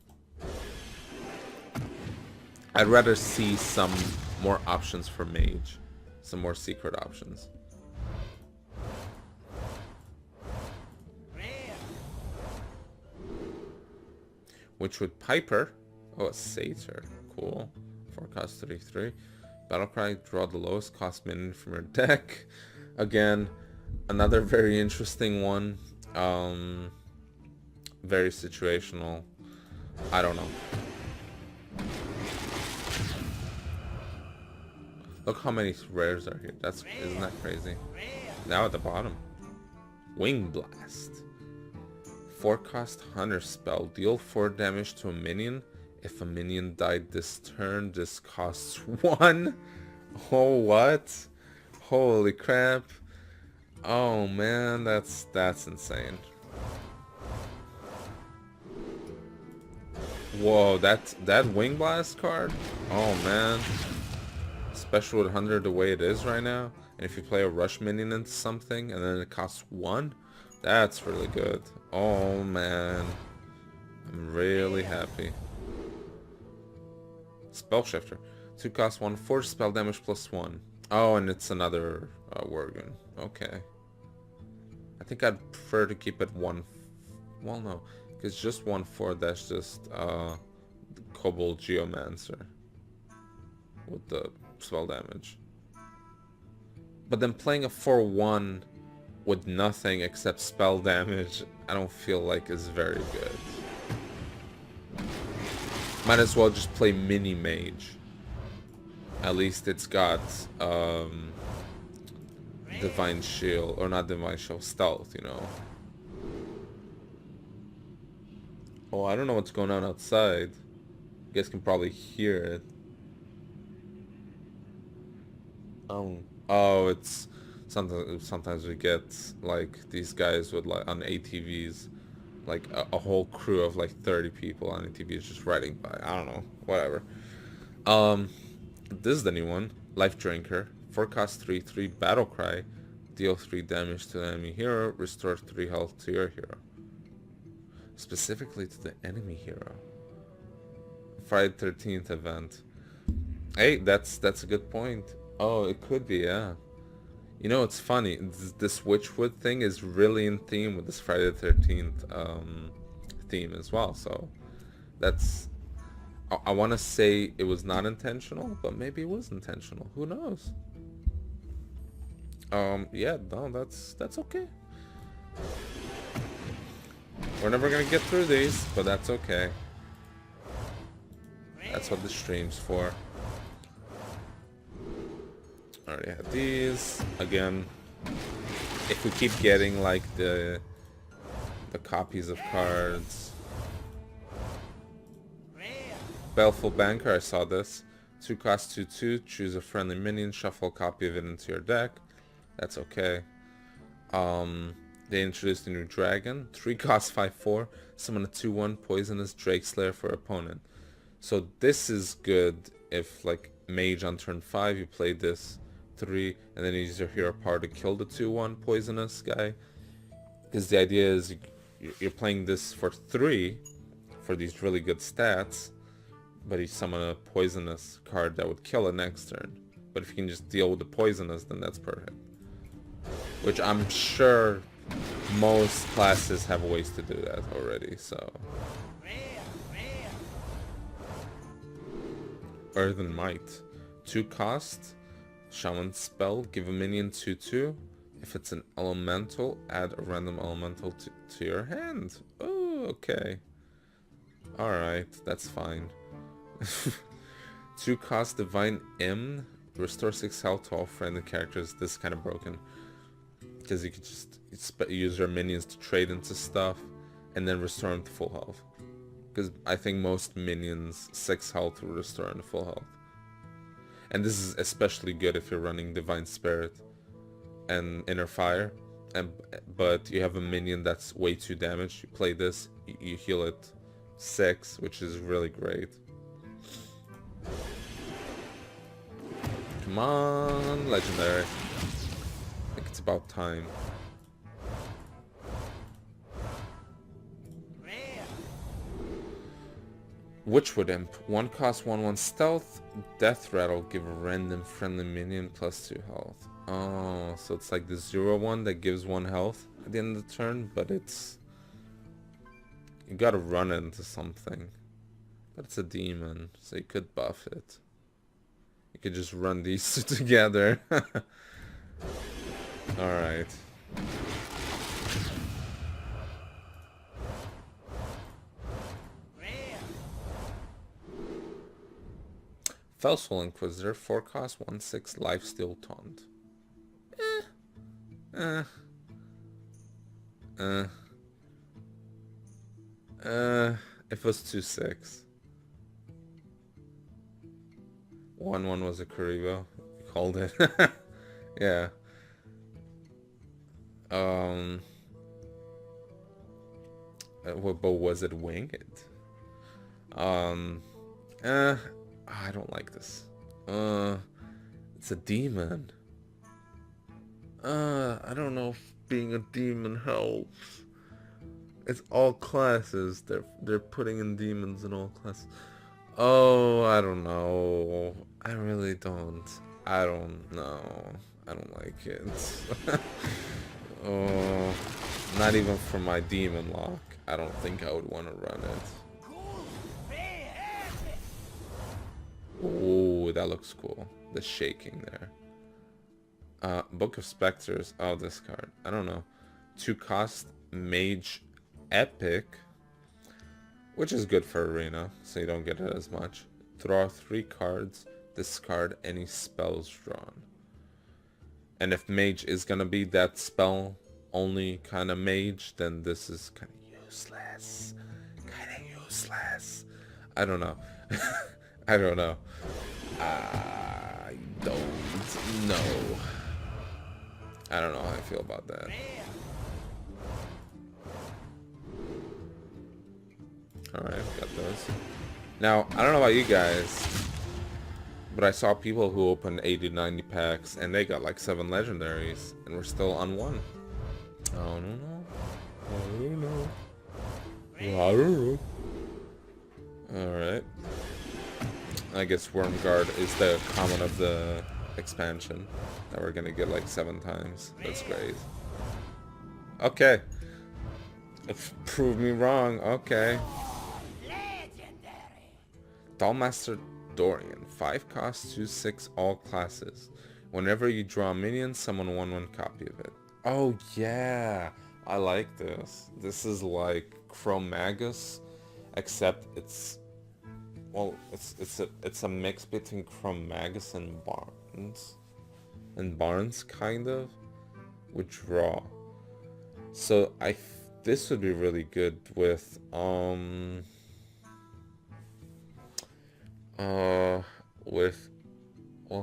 Speaker 1: I'd rather see some more options for mage, some more secret options. Witchwood Piper, oh, a satyr, cool. 4 cost, 3/3. Battlecry, draw the lowest cost minion from your deck. Again, another very interesting one. Very situational. I don't know. Look how many rares are here. Isn't that crazy? Now at the bottom. Wing Blast. 4 cost Hunter spell. Deal 4 damage to a minion. If a minion died this turn, this costs 1. Oh, what? Holy crap. Oh man, that's insane. Whoa, that Wing Blast card? Oh man. Especially with 100 the way it is right now. And if you play a rush minion into something and then it costs 1, that's really good. Oh man. I'm really happy. Spell Shifter. 2 cost, 1/4, spell damage +1. Oh, and it's another Worgen. Okay. I think I'd prefer to keep it 1. Well, no. Because just 1/4, that's just Kobold Geomancer. With the spell damage. But then playing a 4/1 with nothing except spell damage, I don't feel like is very good. Might as well just play Mini Mage. At least it's got Divine Shield, or not Divine Shield, Stealth, you know. Oh, I don't know what's going on outside. You guys can probably hear it. Oh, it's sometimes we get like these guys with like on ATVs, like a whole crew of like 30 people on ATVs just riding by. I don't know, whatever. This is the new one, Life Drinker. 4 cost, 3/3, Battlecry. Deal 3 damage to the enemy hero. Restore 3 health to your hero. Specifically to the enemy hero. Friday 13th event. Hey, that's a good point. Oh, it could be, yeah. You know, it's funny. This Witchwood thing is really in theme with this Friday the 13th theme as well. So that's... I want to say it was not intentional, but maybe it was intentional. Who knows? Yeah, no, that's okay. We're never gonna get through these, but that's okay. That's what the stream's for. Already had these. Again, if we keep getting like the copies of cards. Baleful Banker, I saw this. 2 cost, 2/2, choose a friendly minion, shuffle a copy of it into your deck. That's okay. They introduced a new dragon. 3 cost, 5/4, summon a 2/1 poisonous Drake Slayer for opponent. So this is good if like mage on turn 5 you play this 3 and then you use your hero power to kill the 2/1 poisonous guy. Because the idea is you're playing this for 3 for these really good stats, but you summon a poisonous card that would kill it next turn. But if you can just deal with the poisonous, then that's perfect. Which I'm sure most classes have ways to do that already, so. Earthen Might. 2 cost. Shaman spell. Give a minion 2/2. If it's an elemental, add a random elemental to your hand. Oh, okay. Alright, that's fine. 2 cost Divine Imp. Restore 6 health to all friendly characters. This is kind of broken. Because you could just use your minions to trade into stuff. And then restore them to full health. Because I think most minions 6 health will restore into full health. And this is especially good if you're running Divine Spirit and Inner Fire. But you have a minion that's way too damaged. You play this, you heal it 6, which is really great. Come on, legendary. I think it's about time. Witchwood Imp. 1 cost 1/1 stealth. Death Rattle. Give a random friendly minion +2 health. Oh, so it's like the 0/1 that gives 1 health at the end of the turn, but it's... You gotta run it into something. But it's a demon, so you could buff it. You could just run these two together. Alright. Fellswell Inquisitor, 4 cost, 1/6 lifesteal taunt. If it was 2/6. 1/1 was a Karibo. You called it. Yeah. But was it winged? I don't like this. It's a demon. I don't know if being a demon helps. It's all classes. They're putting in demons in all classes. Oh, I don't know. I really don't. I don't know. I don't like it. Oh, not even for my demon lock. I don't think I would want to run it. Oh, that looks cool. The shaking there. Book of Specters. Oh, this card. I don't know. 2 cost Mage Epic. Which is good for Arena, so you don't get it as much. Draw 3 cards. Discard any spells drawn. And if Mage is gonna be that spell only kind of mage, then this is kind of useless. I don't know. I don't know. I don't know. I don't know how I feel about that. Alright, got those. Now, I don't know about you guys, but I saw people who opened 80, 90 packs and they got like 7 legendaries and we're still on 1. I don't know. Alright. I guess Wyrmguard is the common of the expansion that we're gonna get like 7 times. That's great. Okay. Prove me wrong. Okay. Dollmaster Dorian. 5 costs, 2/6 all classes. Whenever you draw a minion, summon 1/1 copy of it. Oh yeah. I like this. This is like Chromagus, except it's... Well, it's a mix between Chromagus and Barnes, kind of, with draw. So this would be really good with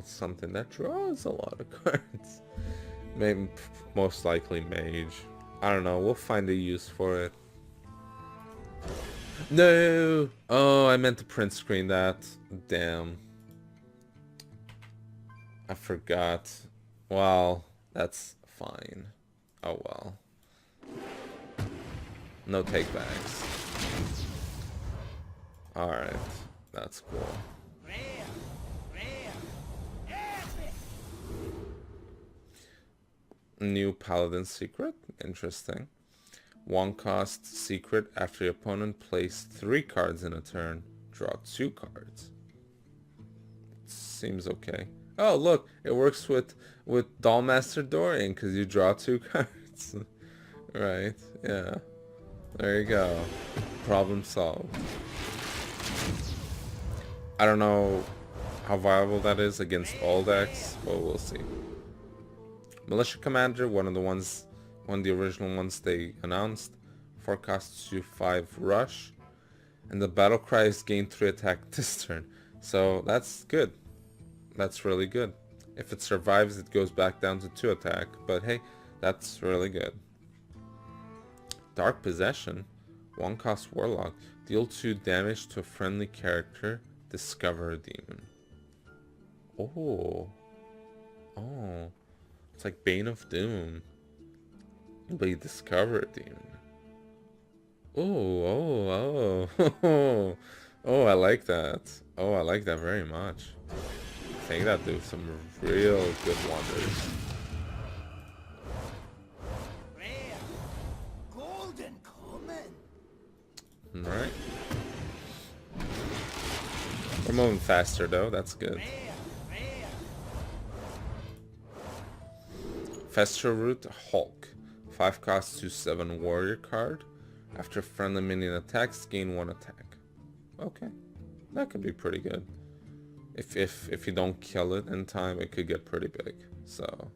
Speaker 1: something that draws a lot of cards. Maybe most likely Mage. I don't know. We'll find a use for it. No! Oh, I meant to print screen that. Damn. I forgot. Well, that's fine. Oh well. No takebacks. Alright. That's cool. New Paladin secret. Interesting. 1 cost secret. After your opponent plays 3 cards in a turn, draw 2 cards. Seems okay. Oh look, it works with Dollmaster Dorian because you draw 2 cards. Right, yeah. There you go. Problem solved. I don't know how viable that is against all decks, but we'll see. Militia Commander, one of the original ones they announced. 4 costs you 5 rush. And the battle cry is gain 3 attack this turn. So that's good. That's really good. If it survives, it goes back down to 2 attack. But hey, that's really good. Dark Possession. 1 cost Warlock. Deal 2 damage to a friendly character. Discover a demon. Oh. Oh. It's like Bane of Doom. But you discover a demon. Oh, oh. Oh, I like that. Oh, I like that very much. I think that do some real good wonders.
Speaker 2: Rare. Golden common.
Speaker 1: Alright. We're moving faster though, that's good.
Speaker 2: Rare.
Speaker 1: Fester Root Hulk. 5 costs to 7 warrior card. After friendly minion attacks, gain 1 attack. Okay. That could be pretty good. If you don't kill it in time, it could get pretty big. So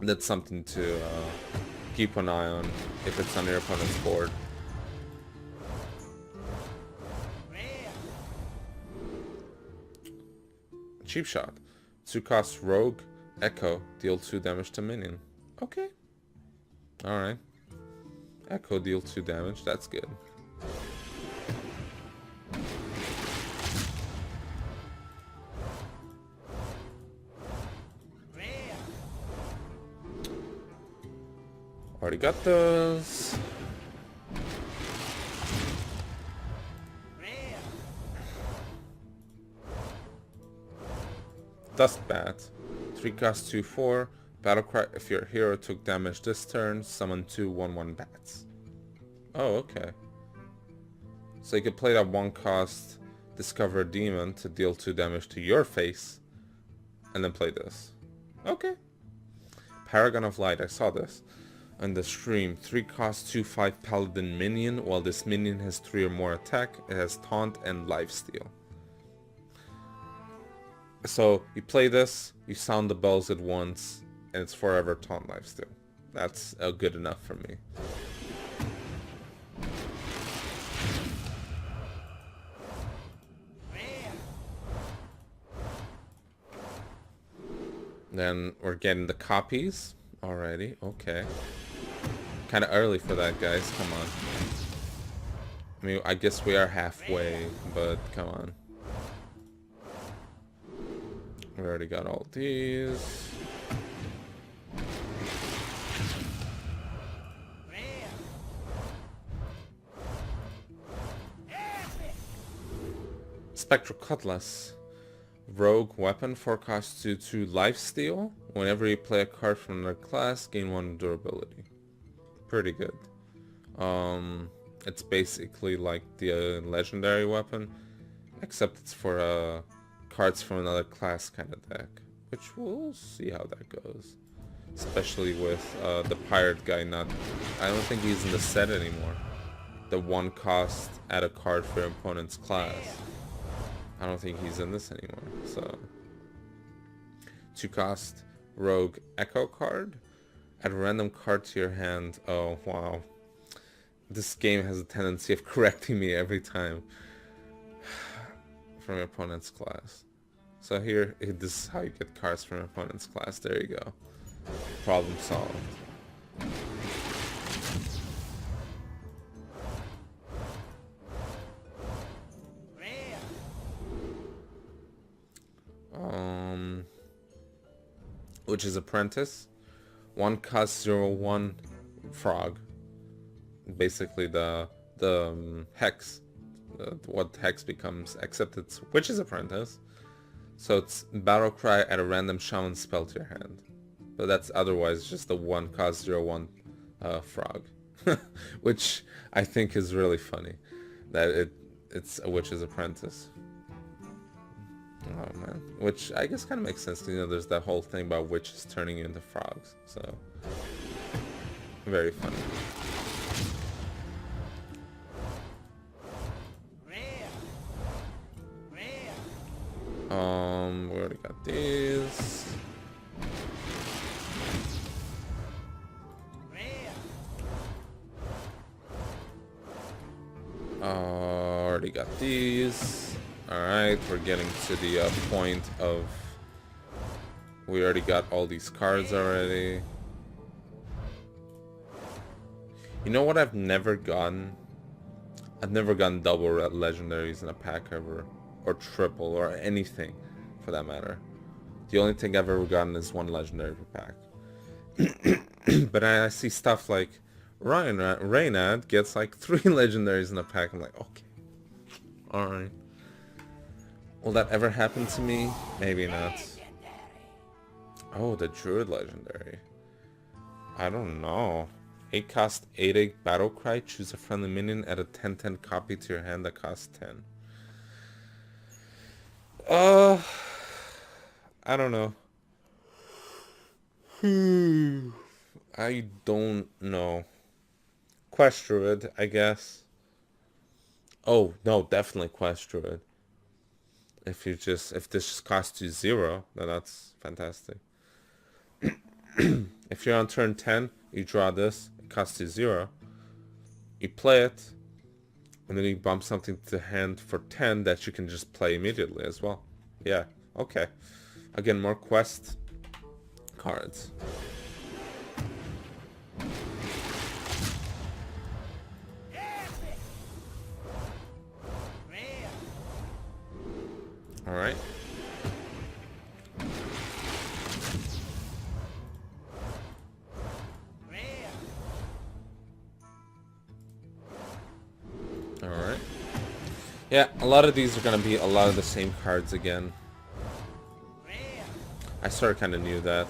Speaker 1: that's something to keep an eye on if it's on your opponent's board. Cheap Shot. 2 costs Rogue Echo. Deal 2 damage to minion. Okay. Alright. Echo deal 2 damage. That's good. Already got those. Dust Bat. 3 cost 2/4. Battlecry. If your hero took damage this turn, summon 2 1/1 bats. Oh, okay. So you could play that 1 cost Discover a Demon to deal 2 damage to your face, and then play this. Okay. Paragon of Light. I saw this on the stream. 3 cost 2/5 Paladin minion. While this minion has 3 or more attack, it has Taunt and Lifesteal. So you play this, you sound the bells at once, and it's forever Taunt Lifesteal. That's good enough for me. Then we're getting the copies already. Okay. Kind of early for that, guys. Come on. I mean, I guess we are halfway, but come on. We already got all these. Spectral Cutlass. Rogue weapon, 4 costs 2 lifesteal. Whenever you play a card from another class, gain 1 durability. Pretty good. It's basically like the legendary weapon, except it's for cards from another class kind of deck, which we'll see how that goes. Especially with the pirate guy not... I don't think he's in the set anymore. The 1 cost add a card for your opponent's class. I don't think he's in this anymore, so... 2 cost Rogue Echo card. Add a random card to your hand. Oh, wow. This game has a tendency of correcting me every time. From your opponent's class. So here, this is how you get cards from your opponent's class. There you go. Problem solved. Witch's Apprentice. 1 cost 0/1 frog. Basically the hex. What hex becomes, except it's Witch's Apprentice. So it's battle cry, add a random shaman spell to your hand. but that's otherwise just the 1-cost 0/1 frog, which I think is really funny. That it's a witch's apprentice. Oh man, which I guess kind of makes sense. You know, there's that whole thing about witches turning into frogs, so very funny. We already got these. Already got these. Alright, we're getting to the point of... We already got all these cards already. You know what I've never gotten? I've never gotten double legendaries in a pack ever. Or triple, or anything, for that matter. The only thing I've ever gotten is 1 legendary per pack. But I see stuff like Reynad gets like 3 legendaries in a pack. I'm like, okay. Alright. Will that ever happen to me? Maybe not. Oh, the Druid legendary. I don't know. 8-cost 8-egg battle cry. Choose a friendly minion. Add a 10/10 copy to your hand that costs 10. I don't know. I don't know. Quest Druid, I guess. Oh, no, definitely Quest Druid. If this just costs you 0, then that's fantastic. If you're on turn 10, you draw this, it costs you 0. You play it, and then you bump something to hand for 10 that you can just play immediately as well. Yeah, okay. Again, more quest cards. Alright. Alright. Yeah, a lot of these are going to be a lot of the same cards again. I sort of kind of knew that,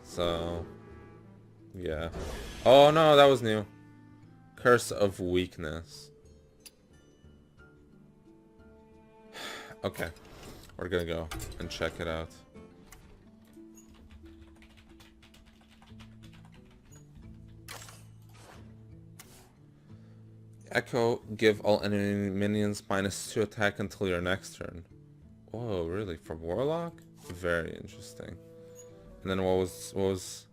Speaker 1: so yeah. Oh no, that was new. Curse of Weakness. Okay, we're gonna go and check it out. Echo, give all enemy minions -2 attack until your next turn. Oh, really? For Warlock? Very interesting. And then what was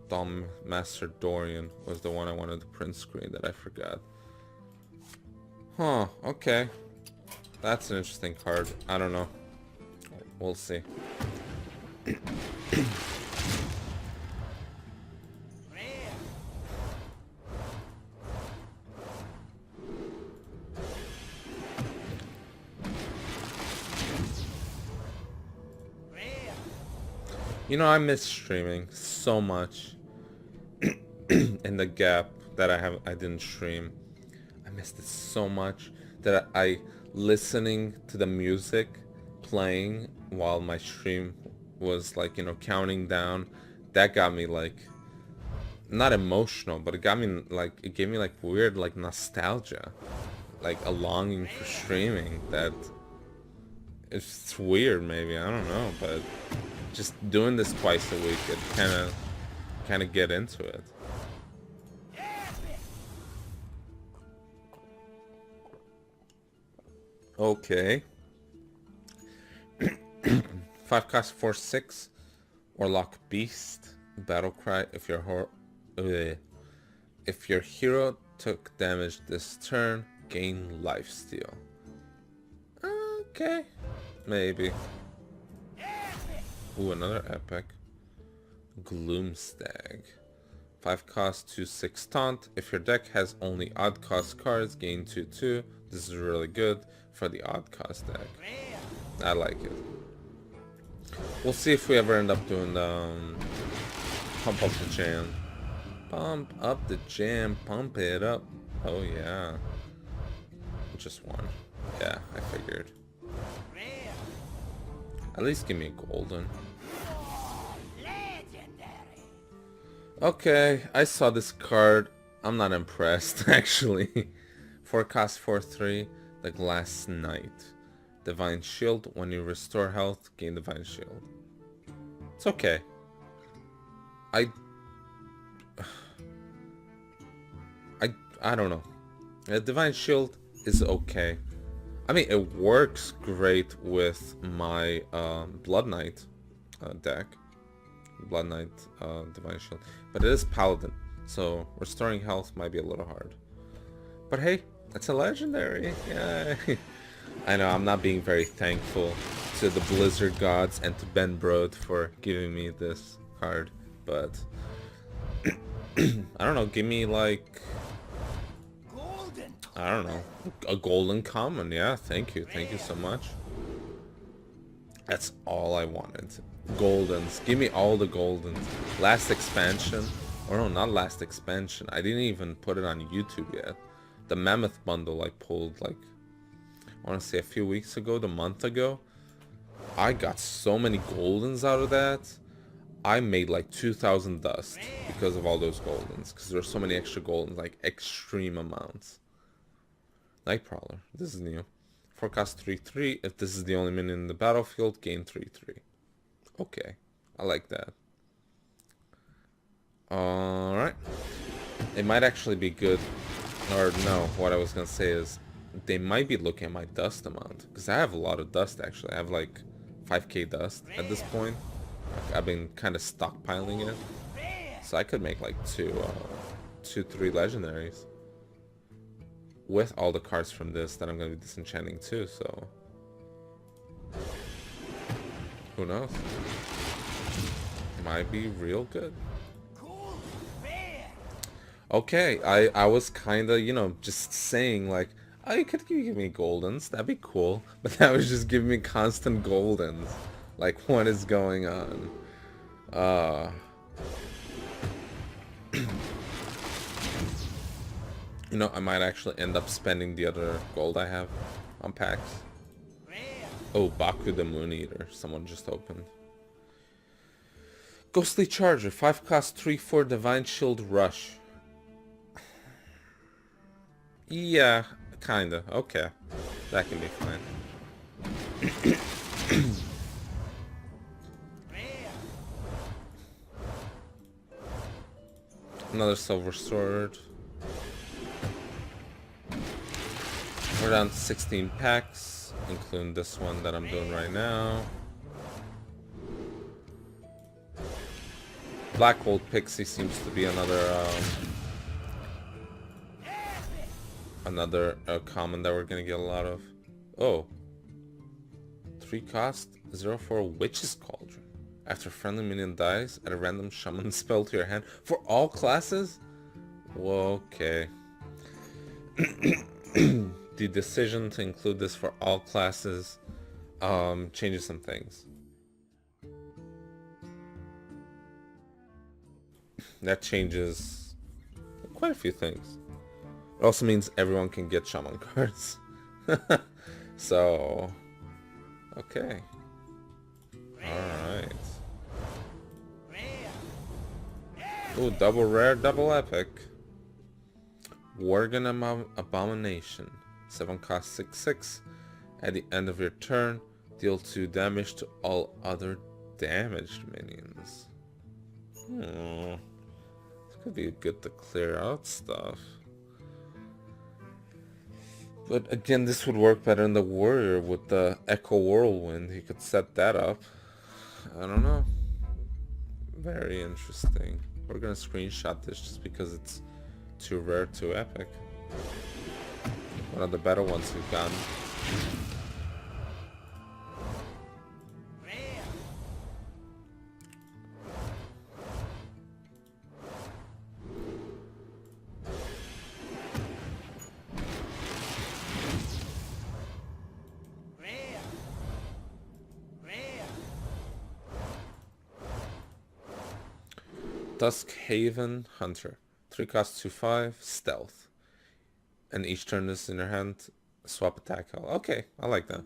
Speaker 1: Dollmaster Dorian was the one I wanted to print screen that I forgot. Huh, okay. That's an interesting card. I don't know. We'll see. You know, I miss streaming so much. In the gap that I didn't stream, I missed it so much that I listening to the music playing while my stream was like, you know, counting down. That got me like not emotional, but it got me like, it gave me like weird like nostalgia, like a longing for streaming. That it's weird, maybe, I don't know, but just doing this twice a week, it kind of get into it. Okay. 5-cost 4/6 Warlock Beast battle cry. If your hero took damage this turn, gain lifesteal. Okay, maybe. Ooh, another epic. Gloomstag. 5-cost 2/6 taunt. If your deck has only odd cost cards, gain 2/2. This is really good for the odd cost deck. I like it. We'll see if we ever end up doing the pump up the jam. Pump up the jam, pump it up. Oh yeah. Just one. Yeah, I figured. At least give me a golden. Okay, I saw this card. I'm not impressed, actually. 4 cost 4/3, the Glass Knight. Divine Shield. When you restore health, gain Divine Shield. It's okay. I I don't know. Divine Shield is okay. I mean, it works great with my Blood Knight deck. Blood Knight Divine Shield. But it is Paladin, so restoring health might be a little hard. But hey, it's a legendary. Yeah. I know I'm not being very thankful to the Blizzard gods and to Ben Brode for giving me this card, but I don't know, give me like, I don't know, a golden common. Yeah, thank you so much. That's all I wanted. Goldens, give me all the goldens. Last expansion, or no, not last expansion, I didn't even put it on YouTube yet. The Mammoth bundle I pulled like, I want to say a few weeks ago, the month ago. I got so many goldens out of that. I made like 2,000 dust because of all those goldens, because there's so many extra goldens, like extreme amounts. Nightprowler, this is new. Forecast 3/3. If this is the only minion in the battlefield, gain 3/3. Okay, I like that. Alright. It might actually be good. Or no, what I was gonna say is they might be looking at my dust amount, because I have a lot of dust actually. I have like 5k dust at this point. I've been kind of stockpiling it, so I could make like 3 legendaries with all the cards from this that I'm gonna be disenchanting too. So who knows? Might be real good. Okay, I was kind of, you know, just saying like, oh, you could give me goldens, that'd be cool. But that was just giving me constant goldens. Like, what is going on? You know, I might actually end up spending the other gold I have on packs. Oh, Baku the Moon Eater, someone just opened. Ghostly Charger, 5 cost 3/4 Divine Shield Rush. Yeah, kinda. Okay. That can be fine. Another Silver Sword. We're down to 16 packs, including this one that I'm doing right now. Blackwald Pixie seems to be another common that we're gonna get a lot of. Oh, 3 cost 0/4 Witch's Cauldron. After friendly minion dies, add a random summon spell to your hand for all classes. Whoa, okay. The decision to include this for all classes changes some things. That changes quite a few things. It also means everyone can get shaman cards. So, okay. Alright. Ooh, double rare, double epic. Worgen Abomination. 7 cost 6/6. At the end of your turn, deal 2 damage to all other damaged minions. This could be good to clear out stuff. But again, this would work better in the warrior with the Echo Whirlwind. He could set that up. I don't know. Very interesting. We're gonna screenshot this just because it's too rare, too epic. One of the better ones we've gotten. Duskhaven Hunter. 3 cost 2/5, stealth. And each turn is in your hand, swap attack. Okay, I like that.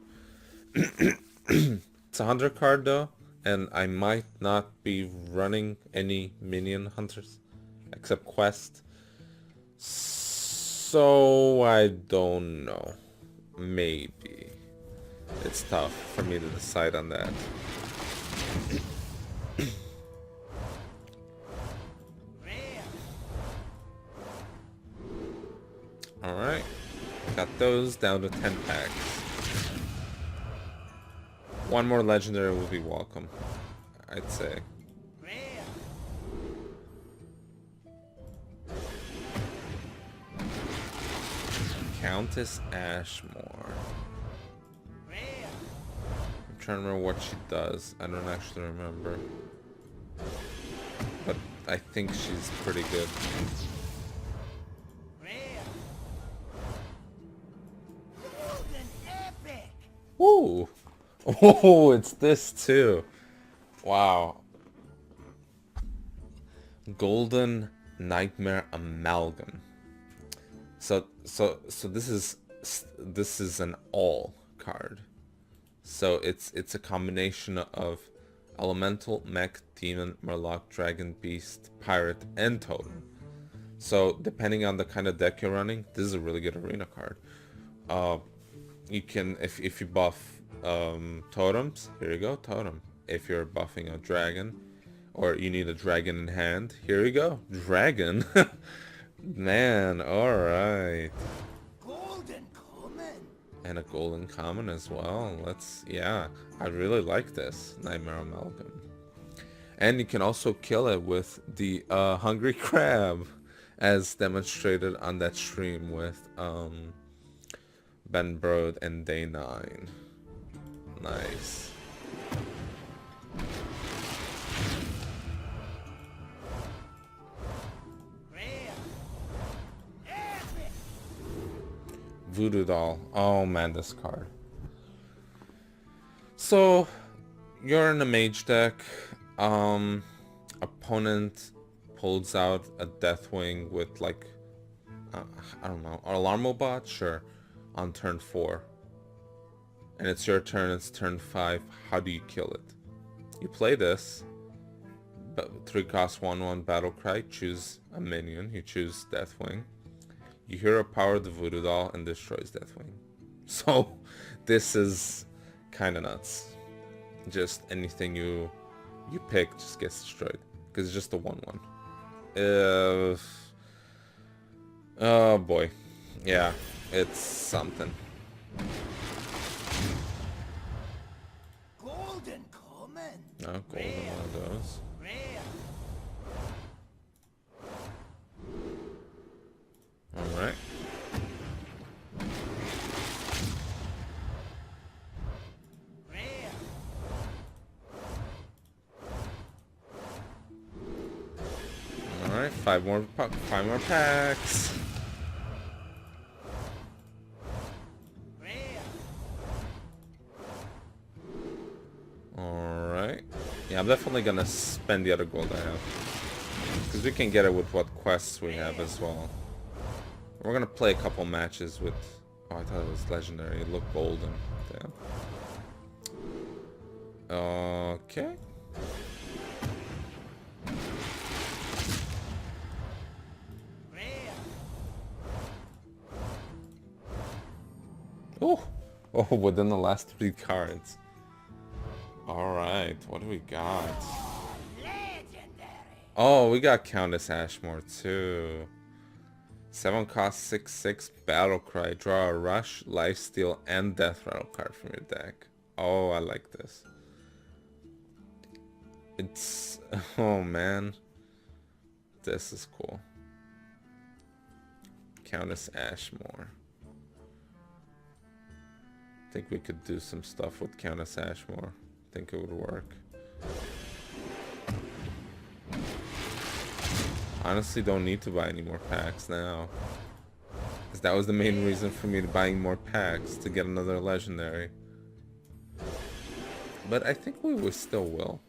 Speaker 1: It's a hunter card though, and I might not be running any minion hunters except quest. So I don't know. Maybe. It's tough for me to decide on that. Alright. Got those down to 10 packs. One more legendary will be welcome, I'd say. Countess Ashmore. I'm trying to remember what she does. I don't actually remember. But I think she's pretty good. Ooh! Oh, it's this too. Wow. Golden Nightmare Amalgam. So this is an all card. So it's a combination of elemental, mech, demon, murloc, dragon, beast, pirate, and totem. So depending on the kind of deck you're running, this is a really good arena card. You can, if you buff totems, here you go, totem. If you're buffing a dragon, or you need a dragon in hand, here you go, dragon. Man, alright.
Speaker 2: Golden common.
Speaker 1: And a golden common as well. Yeah, I really like this Nightmare Amalgam. And you can also kill it with the Hungry Crab, as demonstrated on that stream with Ben Brode and Day 9. Nice. Voodoo Doll. Oh man, this card. So, you're in a mage deck. Opponent pulls out a Deathwing with like, I don't know, an Alarmobot? Sure. On turn 4. And it's your turn, it's turn 5. How do you kill it? You play this. But 3 cost 1/1 battle cry. Choose a minion. You choose Deathwing. You hear a power of the Voodoo Doll and destroys Deathwing. So this is kind of nuts. Just anything you pick just gets destroyed because it's just a 1/1. Oh boy, yeah, it's something.
Speaker 2: Golden common.
Speaker 1: Oh, golden one of those. Alright. Alright, 5 more packs. Alright. Yeah, I'm definitely gonna spend the other gold I have. Because we can get it with what quests we have as well. We're gonna play a couple matches with... Oh, I thought it was legendary. It looked golden. Damn. Okay. Oh! Oh, within the last 3 cards. Alright, what do we got? Oh, we got Countess Ashmore too. 7 cost 6/6 battle cry. Draw a rush, lifesteal, and death rattle card from your deck. Oh, I like this. It's... Oh man. This is cool. Countess Ashmore. I think we could do some stuff with Countess Ashmore. I think it would work. Honestly, don't need to buy any more packs now. Because that was the main reason for me to buying more packs, to get another legendary. But I think we still will.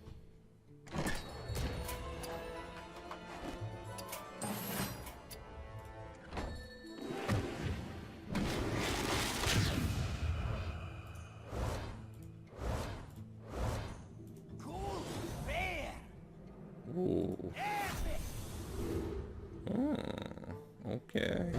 Speaker 1: Ooh. Oh, okay.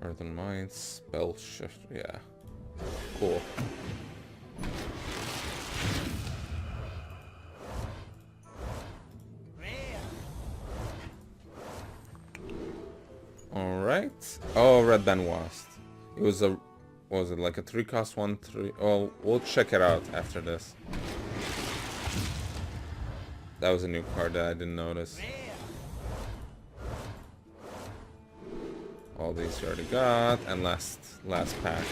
Speaker 1: Earthen Mines, Spell Shift, yeah. Cool. Alright. Oh, Red Band Wasp. It was a... What was it, like a 3-cost 1/3? Oh, we'll check it out after this. That was a new card that I didn't notice. All these you already got, and last pack.